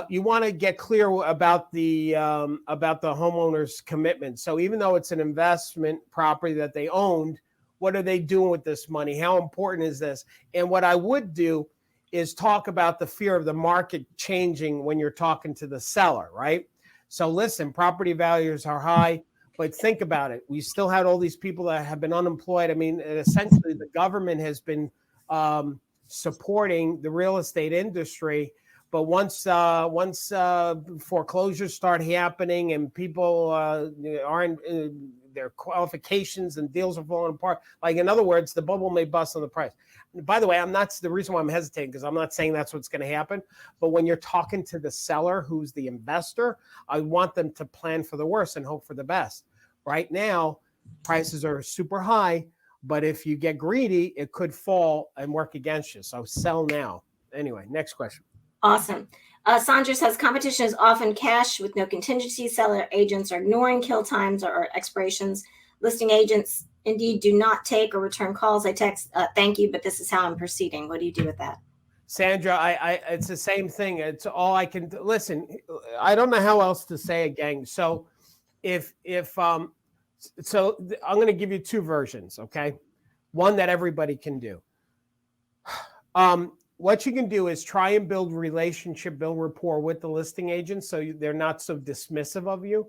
S2: you want to get clear about the homeowner's commitment. So even though it's an investment property that they owned, what are they doing with this money? How important is this? And what I would do is talk about the fear of the market changing when you're talking to the seller, right? So listen, property values are high, but think about it. We still had all these people that have been unemployed. I mean, essentially the government has been supporting the real estate industry. But once foreclosures start happening and people aren't their qualifications and deals are falling apart, like in other words, the bubble may bust on the price. By the way, I'm not the reason why I'm hesitating because I'm not saying that's what's going to happen. But when you're talking to the seller, who's the investor, I want them to plan for the worst and hope for the best. Right now, prices are super high, but if you get greedy, it could fall and work against you. So sell now. Anyway, next question.
S1: Awesome. Sandra says competition is often cash with no contingency. Seller agents are ignoring kill times or expirations. Listing agents indeed do not take or return calls. I text, thank you, but this is how I'm proceeding. What do you do with that?
S2: Sandra, I it's the same thing. It's all I can listen. I don't know how else to say it, gang. So so I'm going to give you two versions, okay? One that everybody can do. What you can do is try and build rapport with the listing agent so they're not so dismissive of you.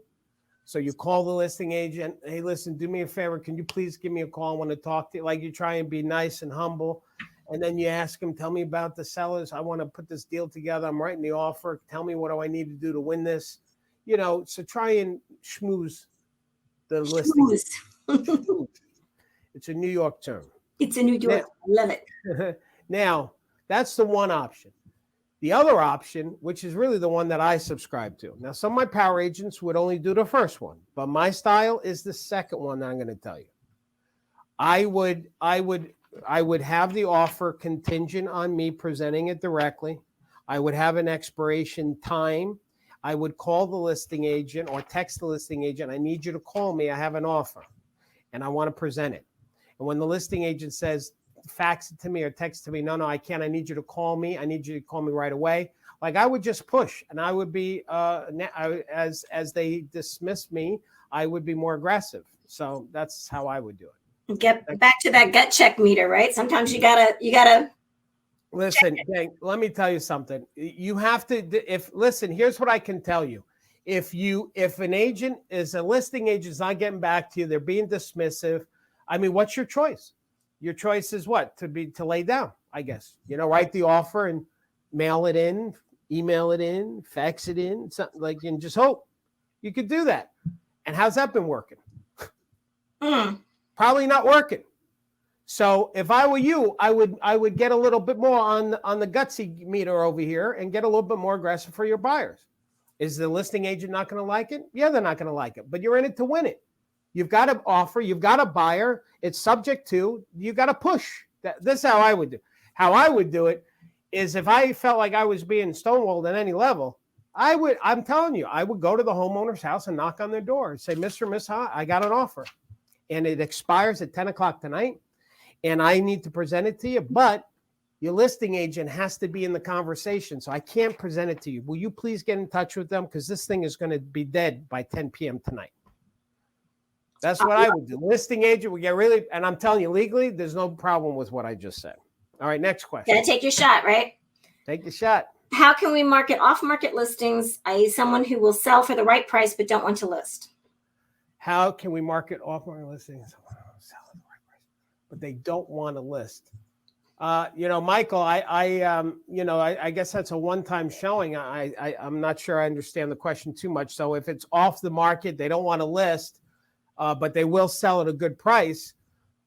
S2: So you call the listing agent, hey, listen, do me a favor. Can you please give me a call? I want to talk to you. Like you try and be nice and humble. And then you ask them, tell me about the sellers. I want to put this deal together. I'm writing the offer. Tell me what do I need to do to win this? You know, so try and schmooze the listing. It's a New York term.
S1: It's a New York. I love it.
S2: Now, that's the one option. The other option, which is really the one that I subscribe to. Now, some of my power agents would only do the first one, but my style is the second one that I'm going to tell you. I would have the offer contingent on me presenting it directly. I would have an expiration time. I would call the listing agent or text the listing agent. I need you to call me. I have an offer and I want to present it. And when the listing agent says, fax it to me or text to me, no, I can't. I need you to call me. I need you to call me right away. Like I would just push and I would be, as they dismiss me, I would be more aggressive. So that's how I would do it.
S1: Get back to that gut check meter, right? Sometimes you gotta
S2: listen. Dang, let me tell you something. You have to. Listen, here's what I can tell you. If an agent is a listing agent is not getting back to you, they're being dismissive. I mean, what's your choice? Your choice is what? To lay down, I guess. You know, write the offer and mail it in, email it in, fax it in, something like, and just hope you could do that. And how's that been working? Probably not working. So if I were you, I would get a little bit more on the gutsy meter over here and get a little bit more aggressive for your buyers. Is the listing agent not going to like it? Yeah, they're not going to like it, but you're in it to win it. You've got an offer, you've got a buyer, it's subject to, you got to push. This is how I would do. How I would do it is if I felt like I was being stonewalled at any level, I'm telling you, I would go to the homeowner's house and knock on their door and say, Mr. Miss Ha, I got an offer. And it expires at 10 o'clock tonight, and I need to present it to you, but your listing agent has to be in the conversation, so I can't present it to you. Will you please get in touch with them? Because this thing is going to be dead by 10 p.m. tonight. That's what I would do. Listing agent would get really, and I'm telling you, legally, there's no problem with what I just said. All right, next question.
S1: Gotta take your shot, right?
S2: Take the shot.
S1: How can we market off-market listings, i.e. someone who will sell for the right price but don't want to list?
S2: How can we market off-market listings? But they don't want to list. Michael, I guess that's a one-time showing. I'm not sure I understand the question too much. So if it's off the market, they don't want to list, but they will sell at a good price.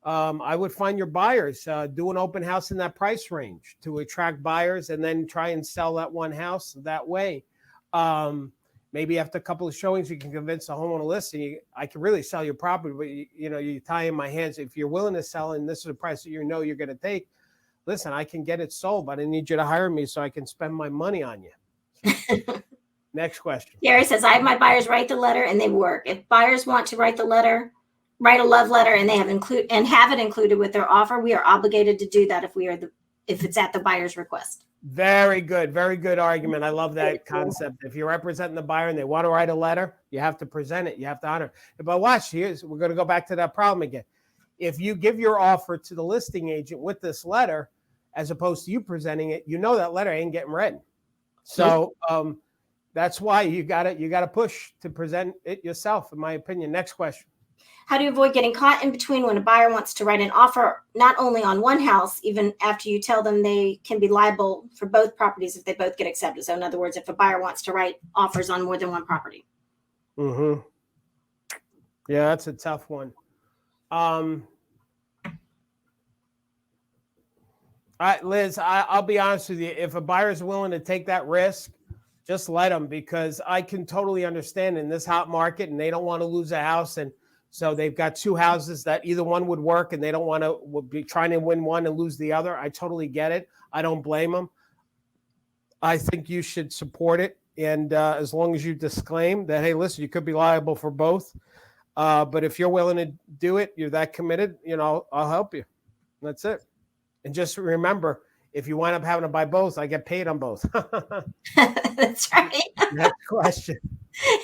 S2: I would find your buyers, do an open house in that price range to attract buyers, and then try and sell that one house that way. Maybe after a couple of showings, you can convince the homeowner, listen, I can really sell your property, but you tie in my hands. If you're willing to sell and this is the price that you're going to take, listen, I can get it sold, but I need you to hire me so I can spend my money on you. Next question.
S1: Gary says, I have my buyers write the letter and they work. If buyers want to write a love letter and they have it included with their offer, we are obligated to do that if it's at the buyer's request.
S2: Very good argument. I love that concept. If you're representing the buyer and they want to write a letter, you have to present it. You have to honor it. But watch, we're going to go back to that problem again. If you give your offer to the listing agent with this letter as opposed to you presenting it, you know that letter ain't getting read. So that's why you gotta push to present it yourself, in my opinion. Next question.
S1: How do you avoid getting caught in between when a buyer wants to write an offer not only on one house, even after you tell them they can be liable for both properties if they both get accepted? So in other words, if a buyer wants to write offers on more than one property.
S2: Mm-hmm. Yeah, that's a tough one. Liz, I'll be honest with you. If a buyer is willing to take that risk, just let them, because I can totally understand in this hot market and they don't want to lose a house. And so they've got two houses that either one would work and they don't want to be trying to win one and lose the other. I totally get it. I don't blame them. I think you should support it. And as long as you disclaim that, hey, listen, you could be liable for both. But if you're willing to do it, you're that committed, I'll help you. That's it. And just remember, if you wind up having to buy both, I get paid on both.
S1: That's right.
S2: Next question.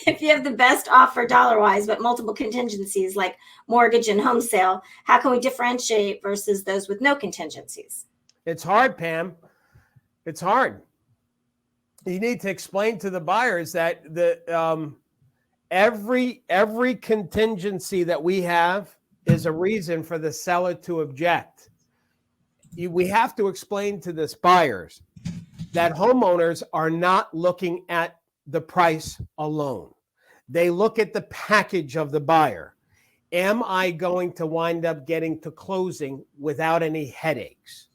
S1: If you have the best offer dollar-wise, but multiple contingencies like mortgage and home sale, how can we differentiate versus those with no contingencies?
S2: It's hard, Pam. It's hard. You need to explain to the buyers that every contingency that we have is a reason for the seller to object. We have to explain to this buyers that homeowners are not looking at the price alone. They look at the package of the buyer. Am I going to wind up getting to closing without any headaches?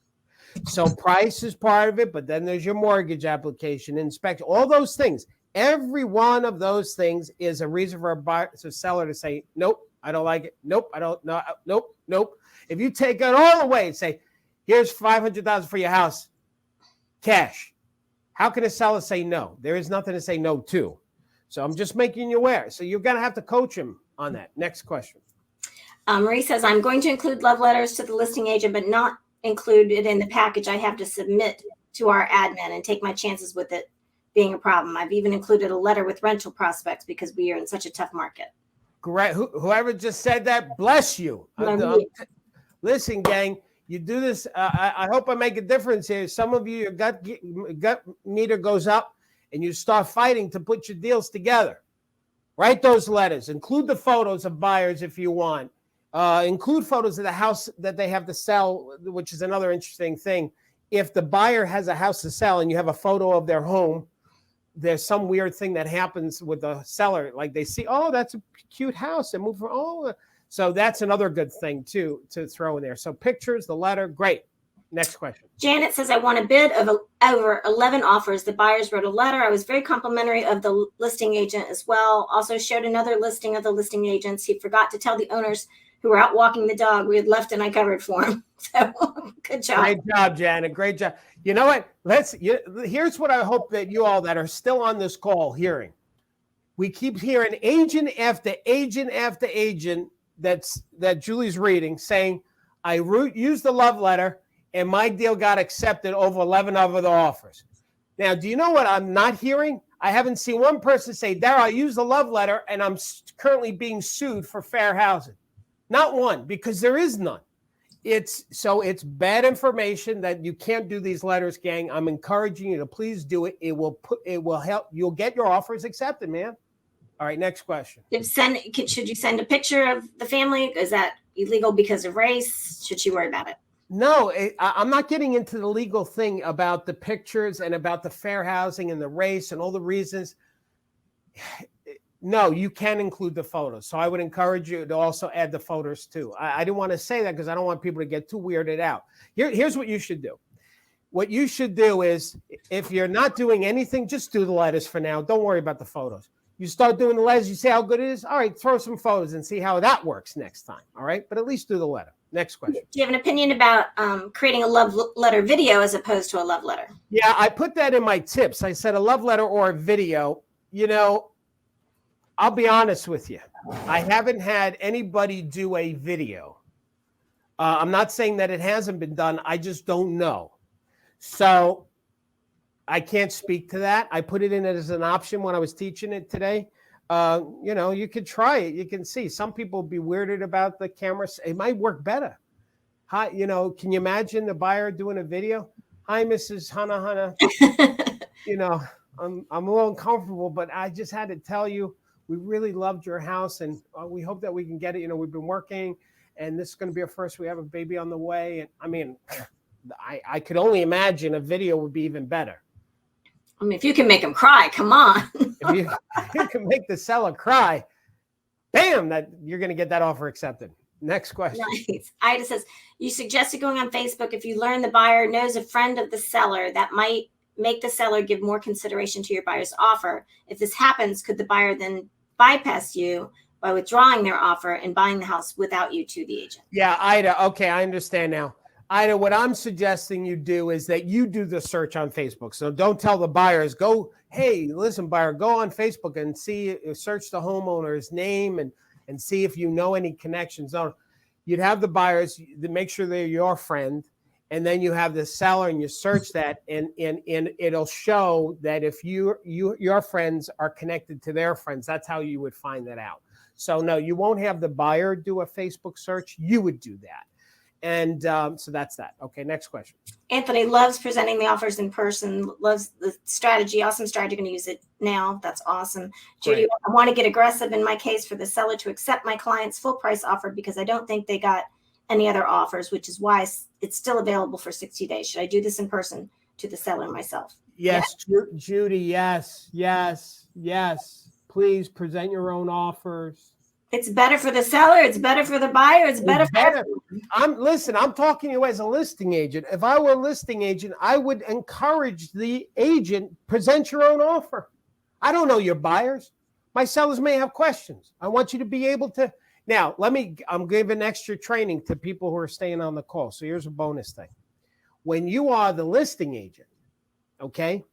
S2: So price is part of it, but then there's your mortgage application, inspection, all those things. Every one of those things is a reason for a seller to say, nope, I don't like it. Nope, I don't know. Nope, nope. If you take it all away and say, here's $500,000 for your house, cash. How can a seller say no? There is nothing to say no to. So I'm just making you aware. So you're going to have to coach him on that. Next question.
S1: Marie says, I'm going to include love letters to the listing agent, but not include it in the package I have to submit to our admin and take my chances with it being a problem. I've even included a letter with rental prospects because we are in such a tough market.
S2: Great. Whoever just said that, bless you. Listen, gang. You do this. I hope I make a difference here. Some of you, your gut meter goes up and you start fighting to put your deals together. Write those letters. Include the photos of buyers if you want. Include photos of the house that they have to sell, which is another interesting thing. If the buyer has a house to sell and you have a photo of their home, there's some weird thing that happens with the seller. Like they see, oh, that's a cute house. And move from, so that's another good thing too to throw in there. So pictures, the letter, great. Next question.
S1: Janet says, I want a bid of over 11 offers. The buyers wrote a letter. I was very complimentary of the listing agent as well. Also showed another listing of the listing agents. He forgot to tell the owners who were out walking the dog we had left an uncovered for him. So good job.
S2: Great job, Janet. Great job. You know what? Here's what I hope that you all that are still on this call hearing. We keep hearing agent after agent after agent that Julie's reading saying, I used the love letter and my deal got accepted over 11 other offers. Now, do you know what I'm not hearing? I haven't seen one person say, Darryl, I used the love letter and I'm currently being sued for fair housing. Not one, because there is none. It's bad information that you can't do these letters, gang. I'm encouraging you to please do it. It will help. You'll get your offers accepted, man. All right, next question.
S1: Should you send a picture of the family? Is that illegal because of race? Should she worry about it?
S2: No, I'm not getting into the legal thing about the pictures and about the fair housing and the race and all the reasons. No, you can include the photos. So I would encourage you to also add the photos too. I didn't want to say that because I don't want people to get too weirded out. Here's what you should do. What you should do is, if you're not doing anything, just do the letters for now. Don't worry about the photos. You start doing the letters, you see how good it is. All right, throw some photos and see how that works next time. All right, but at least do the letter. Next question.
S1: Do you have an opinion about creating a love letter video as opposed to a love letter?
S2: Yeah, I put that in my tips. I said a love letter or a video. I'll be honest with you. I haven't had anybody do a video. I'm not saying that it hasn't been done. I just don't know. So I can't speak to that. I put it in as an option when I was teaching it today. You could try it. You can see some people be weirded about the cameras. It might work better. Hi, can you imagine the buyer doing a video? Hi, Mrs. Hana. You know, I'm a little uncomfortable, but I just had to tell you, we really loved your house, and we hope that we can get it. We've been working, and this is going to be our first. We have a baby on the way, and I mean, I could only imagine a video would be even better.
S1: I mean, if you can make them cry, come on.
S2: If you can make the seller cry, bam, that you're going to get that offer accepted. Next question.
S1: Nice. Ida says, you suggested going on Facebook. If you learn the buyer knows a friend of the seller, that might make the seller give more consideration to your buyer's offer. If this happens, could the buyer then bypass you by withdrawing their offer and buying the house without you to the agent?
S2: Yeah, Ida. Okay, I understand now. Ida, what I'm suggesting you do is that you do the search on Facebook. So don't tell the buyers, hey, listen, buyer, go on Facebook and search the homeowner's name and see if you know any connections. No, you'd have the buyers make sure they're your friend, and then you have the seller and you search that, and it'll show that if your friends are connected to their friends, that's how you would find that out. So no, you won't have the buyer do a Facebook search. You would do that. And so that's that. Okay, next question.
S1: Anthony loves presenting the offers in person, loves the strategy. Awesome strategy. Going to use it now. That's awesome. Judy,
S2: Great.
S1: I want to get aggressive in my case for the seller to accept my client's full price offer because I don't think they got any other offers, which is why it's still available for 60 days. Should I do this in person to the seller myself?
S2: Yes, yeah. Judy, yes. Please present your own offers.
S1: It's better for the seller. It's better for the buyer. It's better for everyone.
S2: I'm talking to you as a listing agent. If I were a listing agent, I would encourage the agent, present your own offer. I don't know your buyers. My sellers may have questions. I want you to be able to. Now, I'm giving extra training to people who are staying on the call. So here's a bonus thing. When you are the listing agent, okay,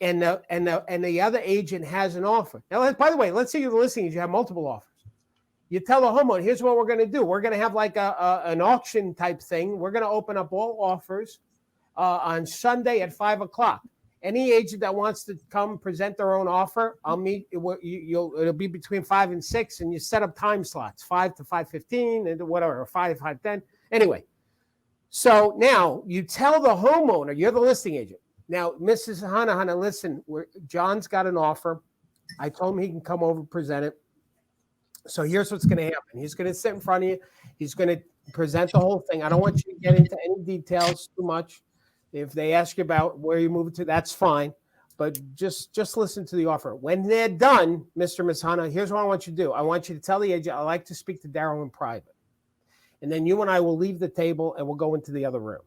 S2: and the other agent has an offer. Now, by the way, let's say you're the listing agent, you have multiple offers. You tell the homeowner, here's what we're going to do. We're going to have like an auction type thing. We're going to open up all offers on Sunday at 5:00. Any agent that wants to come present their own offer, I'll meet. It'll be between 5 and 6, and you set up time slots, 5 to 5:15, and whatever, 5 to 5:10. Anyway, so now you tell the homeowner, you're the listing agent. Now, Mrs. Hana, listen, John's got an offer. I told him he can come over and present it. So here's what's going to happen. He's going to sit in front of you. He's going to present the whole thing. I don't want you to get into any details too much. If they ask you about where you move to, that's fine. But just listen to the offer. When they're done, Mr. Mishana, here's what I want you to do. I want you to tell the agent, I'd like to speak to Darryl in private. And then you and I will leave the table and we'll go into the other room.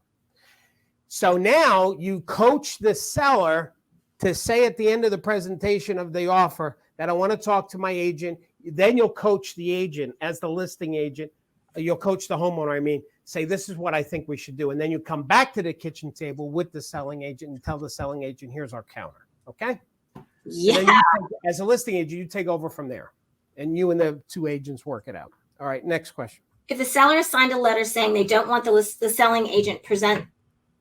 S2: So now you coach the seller to say at the end of the presentation of the offer that I want to talk to my agent. Then you'll coach the agent as the listing agent. You'll coach the homeowner, say, this is what I think we should do. And then you come back to the kitchen table with the selling agent and tell the selling agent, here's our counter. Okay?
S1: Yeah.
S2: As a listing agent, you take over from there. And you and the two agents work it out. All right, next question.
S1: If the seller signed a letter saying they don't want the selling agent present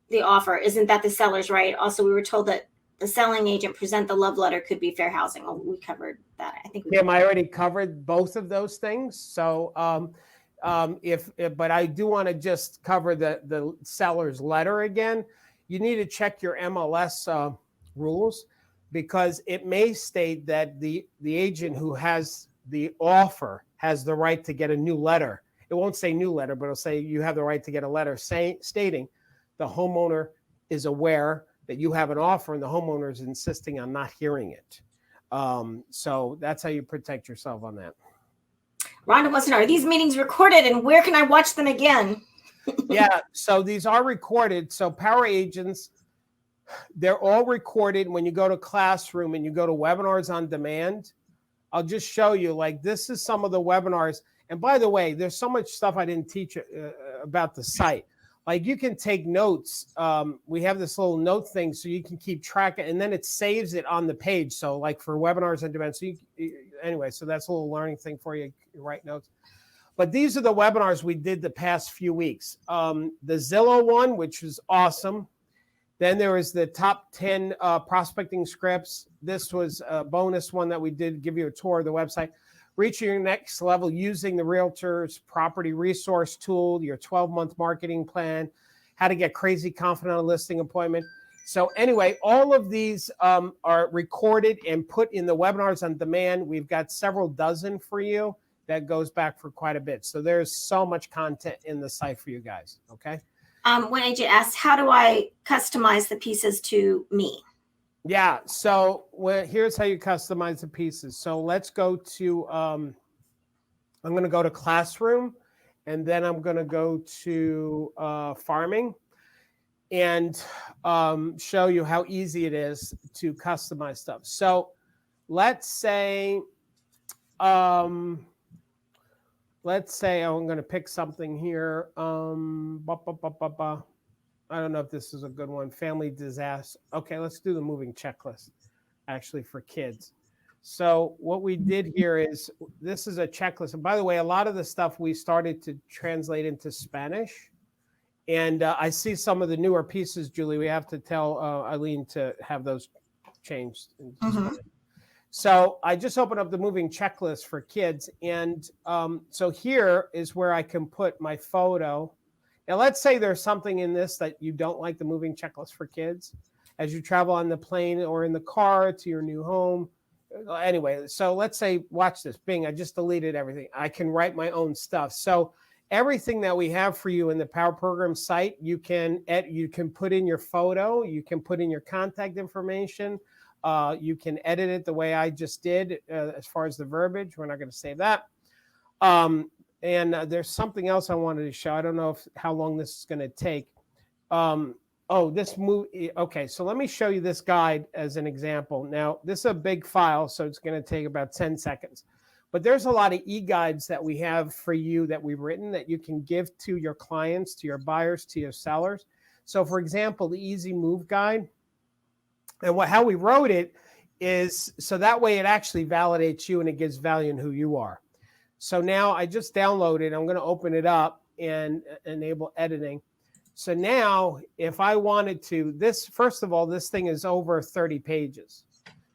S1: the offer, isn't that the seller's right? Also, we were told that the selling agent present the love letter could be fair housing. Oh, we covered that. I think
S2: I already covered both of those things. So but I do want to just cover the seller's letter again. You need to check your MLS rules because it may state that the agent who has the offer has the right to get a new letter. It won't say new letter, but it'll say you have the right to get a letter stating the homeowner is aware that you have an offer and the homeowner is insisting on not hearing it. So that's how you protect yourself on that.
S1: Rhonda wants to know, are these meetings recorded and where can I watch them again?
S2: Yeah, so these are recorded. So power agents, they're all recorded. When you go to Classroom and you go to webinars on demand, I'll just show you, like, this is some of the webinars. And by the way, there's so much stuff I didn't teach about the site. Like, you can take notes. We have this little note thing so you can keep track, and then it saves it on the page. So like for webinars on demand. So anyway, so that's a little learning thing for you. You write notes. But these are the webinars we did the past few weeks. The Zillow one, which was awesome. Then there was the top 10 prospecting scripts. This was a bonus one that we did, give you a tour of the website. reaching your next level using the Realtor's Property Resource Tool, your 12-month marketing plan, how to get crazy confident on a listing appointment. So anyway, all of these are recorded and put in the webinars on demand. We've got several dozen for you that goes back for quite a bit. So there's so much content in the site for you guys, okay?
S1: When AJ asked, how do I customize the pieces to me?
S2: Yeah, so here's how you customize the pieces. So let's go to, I'm going to go to Classroom, and then I'm going to go to Farming, and show you how easy it is to customize stuff. So let's say I'm going to pick something here. I don't know if this is a good one. Family disaster. Okay, let's do the moving checklist, actually, for kids. So what we did here is, this is a checklist. And by the way, a lot of the stuff we started to translate into Spanish. And I see some of the newer pieces, Julie. We have to tell Eileen to have those changed. So I just opened up the moving checklist for kids. And so here is where I can put my photo. Now, let's say there's something in this that you don't like, the moving checklist for kids, as you travel on the plane or in the car to your new home. Anyway, so let's say, watch this. Bing, I just deleted everything. I can write my own stuff. So everything that we have for you in the Power Program site, you can put in your photo, you can put in your contact information, you can edit it the way I just did as far as the verbiage. We're not going to save that. And there's something else I wanted to show. I don't know how long this is going to take. This movie. Okay, so let me show you this guide as an example. Now, this is a big file, so it's going to take about 10 seconds. But there's a lot of e-guides that we have for you that we've written that you can give to your clients, to your buyers, to your sellers. So, for example, the Easy Move Guide. And how we wrote it is so that way it actually validates you and it gives value in who you are. So now I just downloaded. I'm going to open it up and enable editing. So now if I wanted to, first of all, this thing is over 30 pages.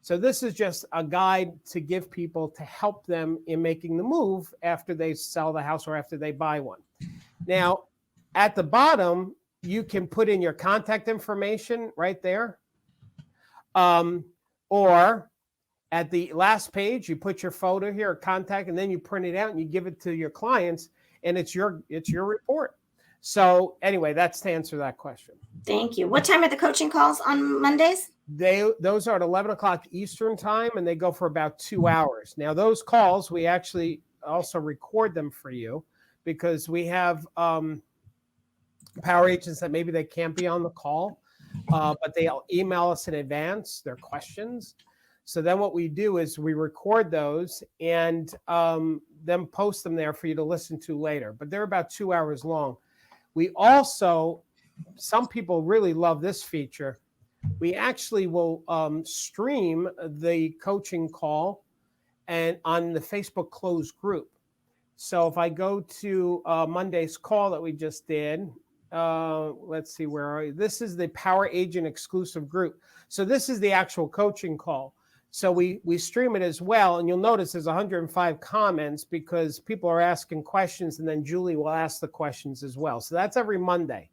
S2: So this is just a guide to give people to help them in making the move after they sell the house or after they buy one. Now, at the bottom, you can put in your contact information right there. Or at the last page, you put your photo here or contact, and then you print it out and you give it to your clients, and it's your report. So anyway, that's to answer that question.
S1: Thank you. What time are the coaching calls on Mondays?
S2: Those are at 11 o'clock Eastern time, and they go for about 2 hours. Now, those calls, we actually also record them for you because we have power agents that maybe they can't be on the call, but they'll email us in advance their questions. So then what we do is we record those and then post them there for you to listen to later. But they're about 2 hours long. We also, some people really love this feature. We actually will stream the coaching call and on the Facebook closed group. So if I go to Monday's call that we just did, let's see, where are you? This is the Power Agent exclusive group. So this is the actual coaching call. So we stream it as well. And you'll notice there's 105 comments because people are asking questions, and then Julie will ask the questions as well. So that's every Monday.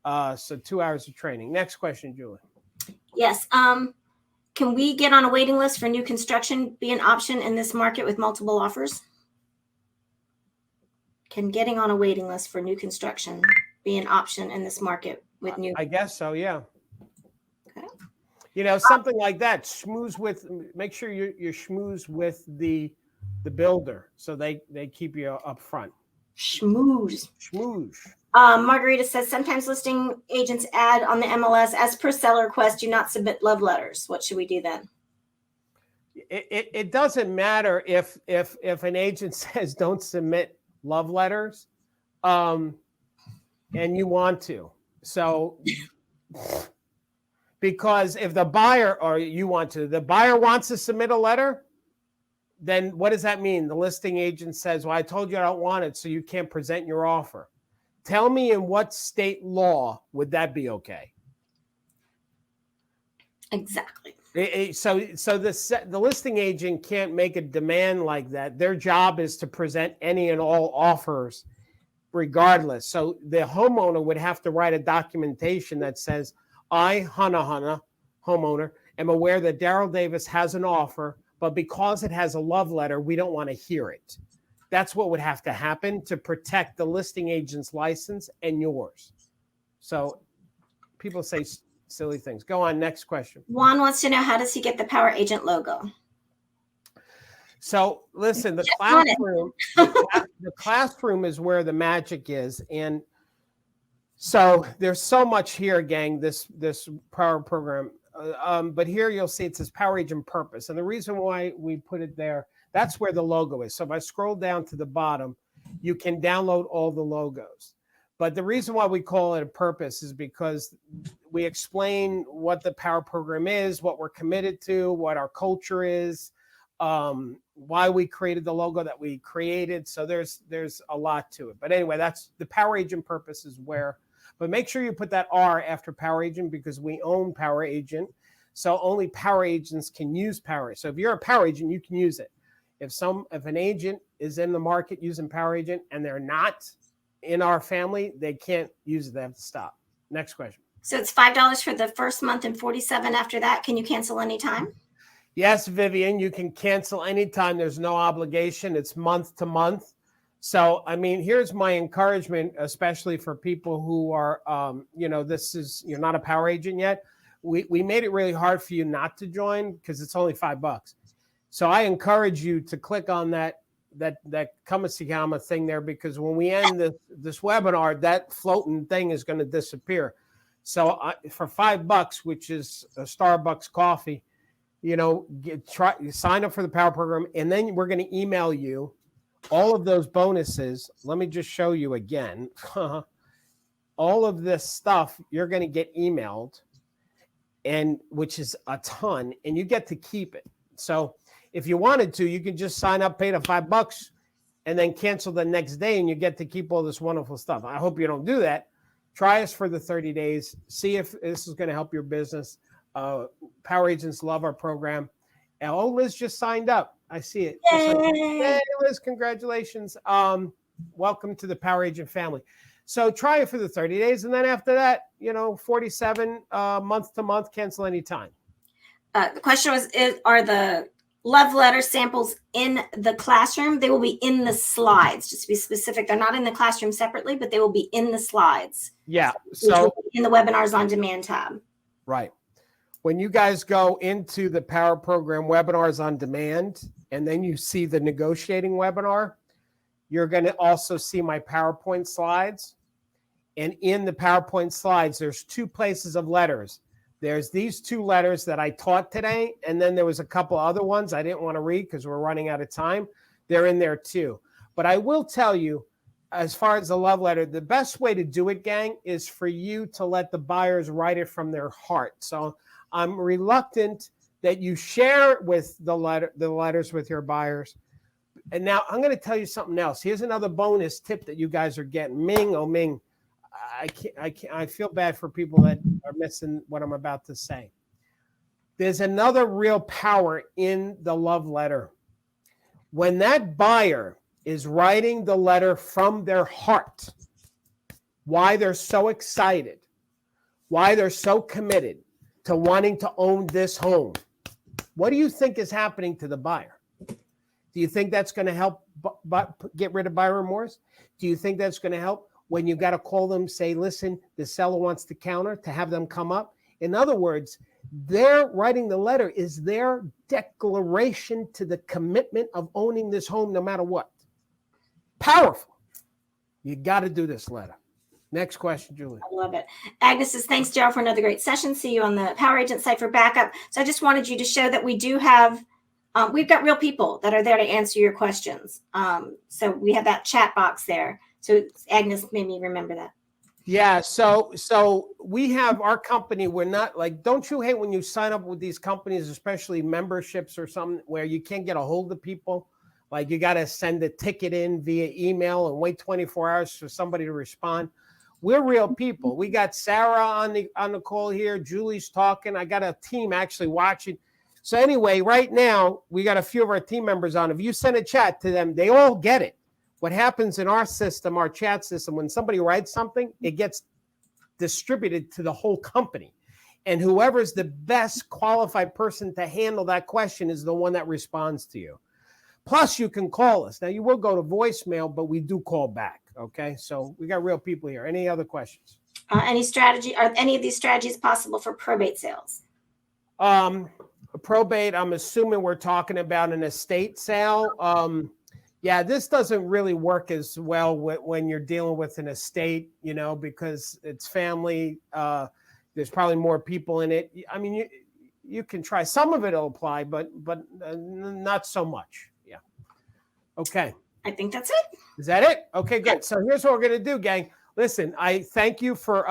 S2: So 2 hours of training. Next question, Julie.
S1: Yes. Can we get on a waiting list for new construction be an option in this market with multiple offers? Can getting on a waiting list for new construction be an option in this market with new?
S2: I guess so, yeah.
S1: Okay.
S2: You know, something like that. Make sure you schmooze with the builder so they keep you up front.
S1: Schmooze.
S2: Schmooze.
S1: Margarita says sometimes listing agents add on the MLS as per seller request, do not submit love letters. What should we do then?
S2: It doesn't matter if an agent says don't submit love letters, and you want to. So, because if the buyer the buyer wants to submit a letter, then what does that mean? The listing agent says, well, I told you I don't want it, so you can't present your offer. Tell me in what state law would that be okay?
S1: Exactly.
S2: So the listing agent can't make a demand like that. Their job is to present any and all offers regardless. So the homeowner would have to write a documentation that says, I, Hannah, homeowner, am aware that Darryl Davis has an offer, but because it has a love letter, we don't want to hear it. That's what would have to happen to protect the listing agent's license and yours. So people say silly things. Go on, next question.
S1: Juan wants to know, how does he get the Power Agent logo?
S2: So listen, the classroom, the classroom is where the magic is. And so there's so much here, gang, this power program. But here you'll see it says Power Agent Purpose. And the reason why we put it there, that's where the logo is. So if I scroll down to the bottom, you can download all the logos. But the reason why we call it a purpose is because we explain what the power program is, what we're committed to, what our culture is, why we created the logo that we created. So there's a lot to it. But anyway, that's the Power Agent Purpose is where. But make sure you put that R after Power Agent because we own Power Agent. So only power agents can use Power. So if you're a power agent, you can use it. If an agent is in the market using Power Agent and they're not in our family, they can't use it. They have to stop. Next question.
S1: So it's $5 for the first month and $47 after that. Can you cancel anytime?
S2: Yes, Vivian, you can cancel anytime. There's no obligation. It's month to month. So, I mean, here's my encouragement, especially for people who are, you're not a power agent yet. We made it really hard for you not to join because it's only $5. So I encourage you to click on that Kamasiyama thing there, because when we end this webinar, that floating thing is going to disappear. So for $5, which is a Starbucks coffee, sign up for the power program, and then we're going to email you all of those bonuses. Let me just show you again. All of this stuff you're going to get emailed, and which is a ton, and you get to keep it. So if you wanted to, you could just sign up, pay the $5, and then cancel the next day, and you get to keep all this wonderful stuff. I hope you don't do that. Try us for the 30 days. See if this is going to help your business. Power agents love our program. And Liz just signed up. I see it. Yay, Liz, congratulations. Welcome to the Power Agent family. So try it for the 30 days. And then after that, 47 month to month, cancel anytime.
S1: The question was, are the love letter samples in the classroom? They will be in the slides, just to be specific. They're not in the classroom separately, but they will be in the slides.
S2: Yeah. So
S1: in the webinars on demand tab.
S2: Right. When you guys go into the Power Program webinars on demand, and then you see the negotiating webinar, you're going to also see my PowerPoint slides. And in the PowerPoint slides, there's two places of letters. There's these two letters that I taught today, and then there was a couple other ones I didn't want to read because we're running out of time. They're in there too. But I will tell you, as far as the love letter, the best way to do it, gang, is for you to let the buyers write it from their heart. So I'm reluctant that you share with the letters with your buyers. And now I'm going to tell you something else. Here's another bonus tip that you guys are getting. Ming, oh Ming, I feel bad for people that are missing what I'm about to say. There's another real power in the love letter. When that buyer is writing the letter from their heart, why they're so excited, why they're so committed to wanting to own this home, what do you think is happening to the buyer? Do you think that's going to help get rid of buyer remorse? Do you think that's going to help when you got to call them, say, listen, the seller wants to counter, to have them come up? In other words, their writing the letter is their declaration to the commitment of owning this home no matter what. Powerful. You got to do this letter. Next question, Julie.
S1: I love it. Agnes says, thanks, Darryl, for another great session. See you on the Power Agent site for backup. So I just wanted you to show that we do have, we've got real people that are there to answer your questions. So we have that chat box there. So Agnes made me remember that.
S2: Yeah. So we have our company. We're not like, don't you hate when you sign up with these companies, especially memberships or something where you can't get a hold of people? Like you got to send a ticket in via email and wait 24 hours for somebody to respond. We're real people. We got Sarah on the call here. Julie's talking. I got a team actually watching. So anyway, right now we got a few of our team members on. If you send a chat to them, they all get it. What happens in our system, our chat system, when somebody writes something, it gets distributed to the whole company. And whoever's the best qualified person to handle that question is the one that responds to you. Plus, you can call us. Now, you will go to voicemail, but we do call back. Okay, so we got real people here. Any other questions?
S1: Any strategy? Are any of these strategies possible for probate sales?
S2: Probate, I'm assuming we're talking about an estate sale. Yeah, this doesn't really work as well when you're dealing with an estate, because it's family. There's probably more people in it. I mean, you can try. Some of it will apply, but not so much. Yeah. Okay.
S1: I think that's it.
S2: Is that it? Okay, good. Yeah. So here's what we're going to do, gang. Listen, I thank you for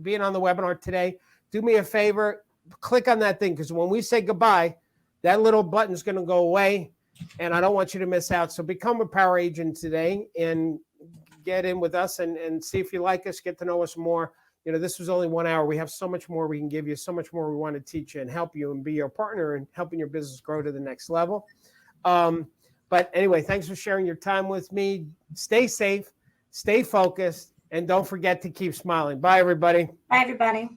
S2: being on the webinar today. Do me a favor. Click on that thing, because when we say goodbye, that little button is going to go away, and I don't want you to miss out. So become a power agent today and get in with us and see if you like us, get to know us more. This was only 1 hour. We have so much more we can give you, so much more we want to teach you and help you and be your partner and helping your business grow to the next level. But anyway, thanks for sharing your time with me. Stay safe, stay focused, and don't forget to keep smiling. Bye, everybody.
S1: Bye, everybody.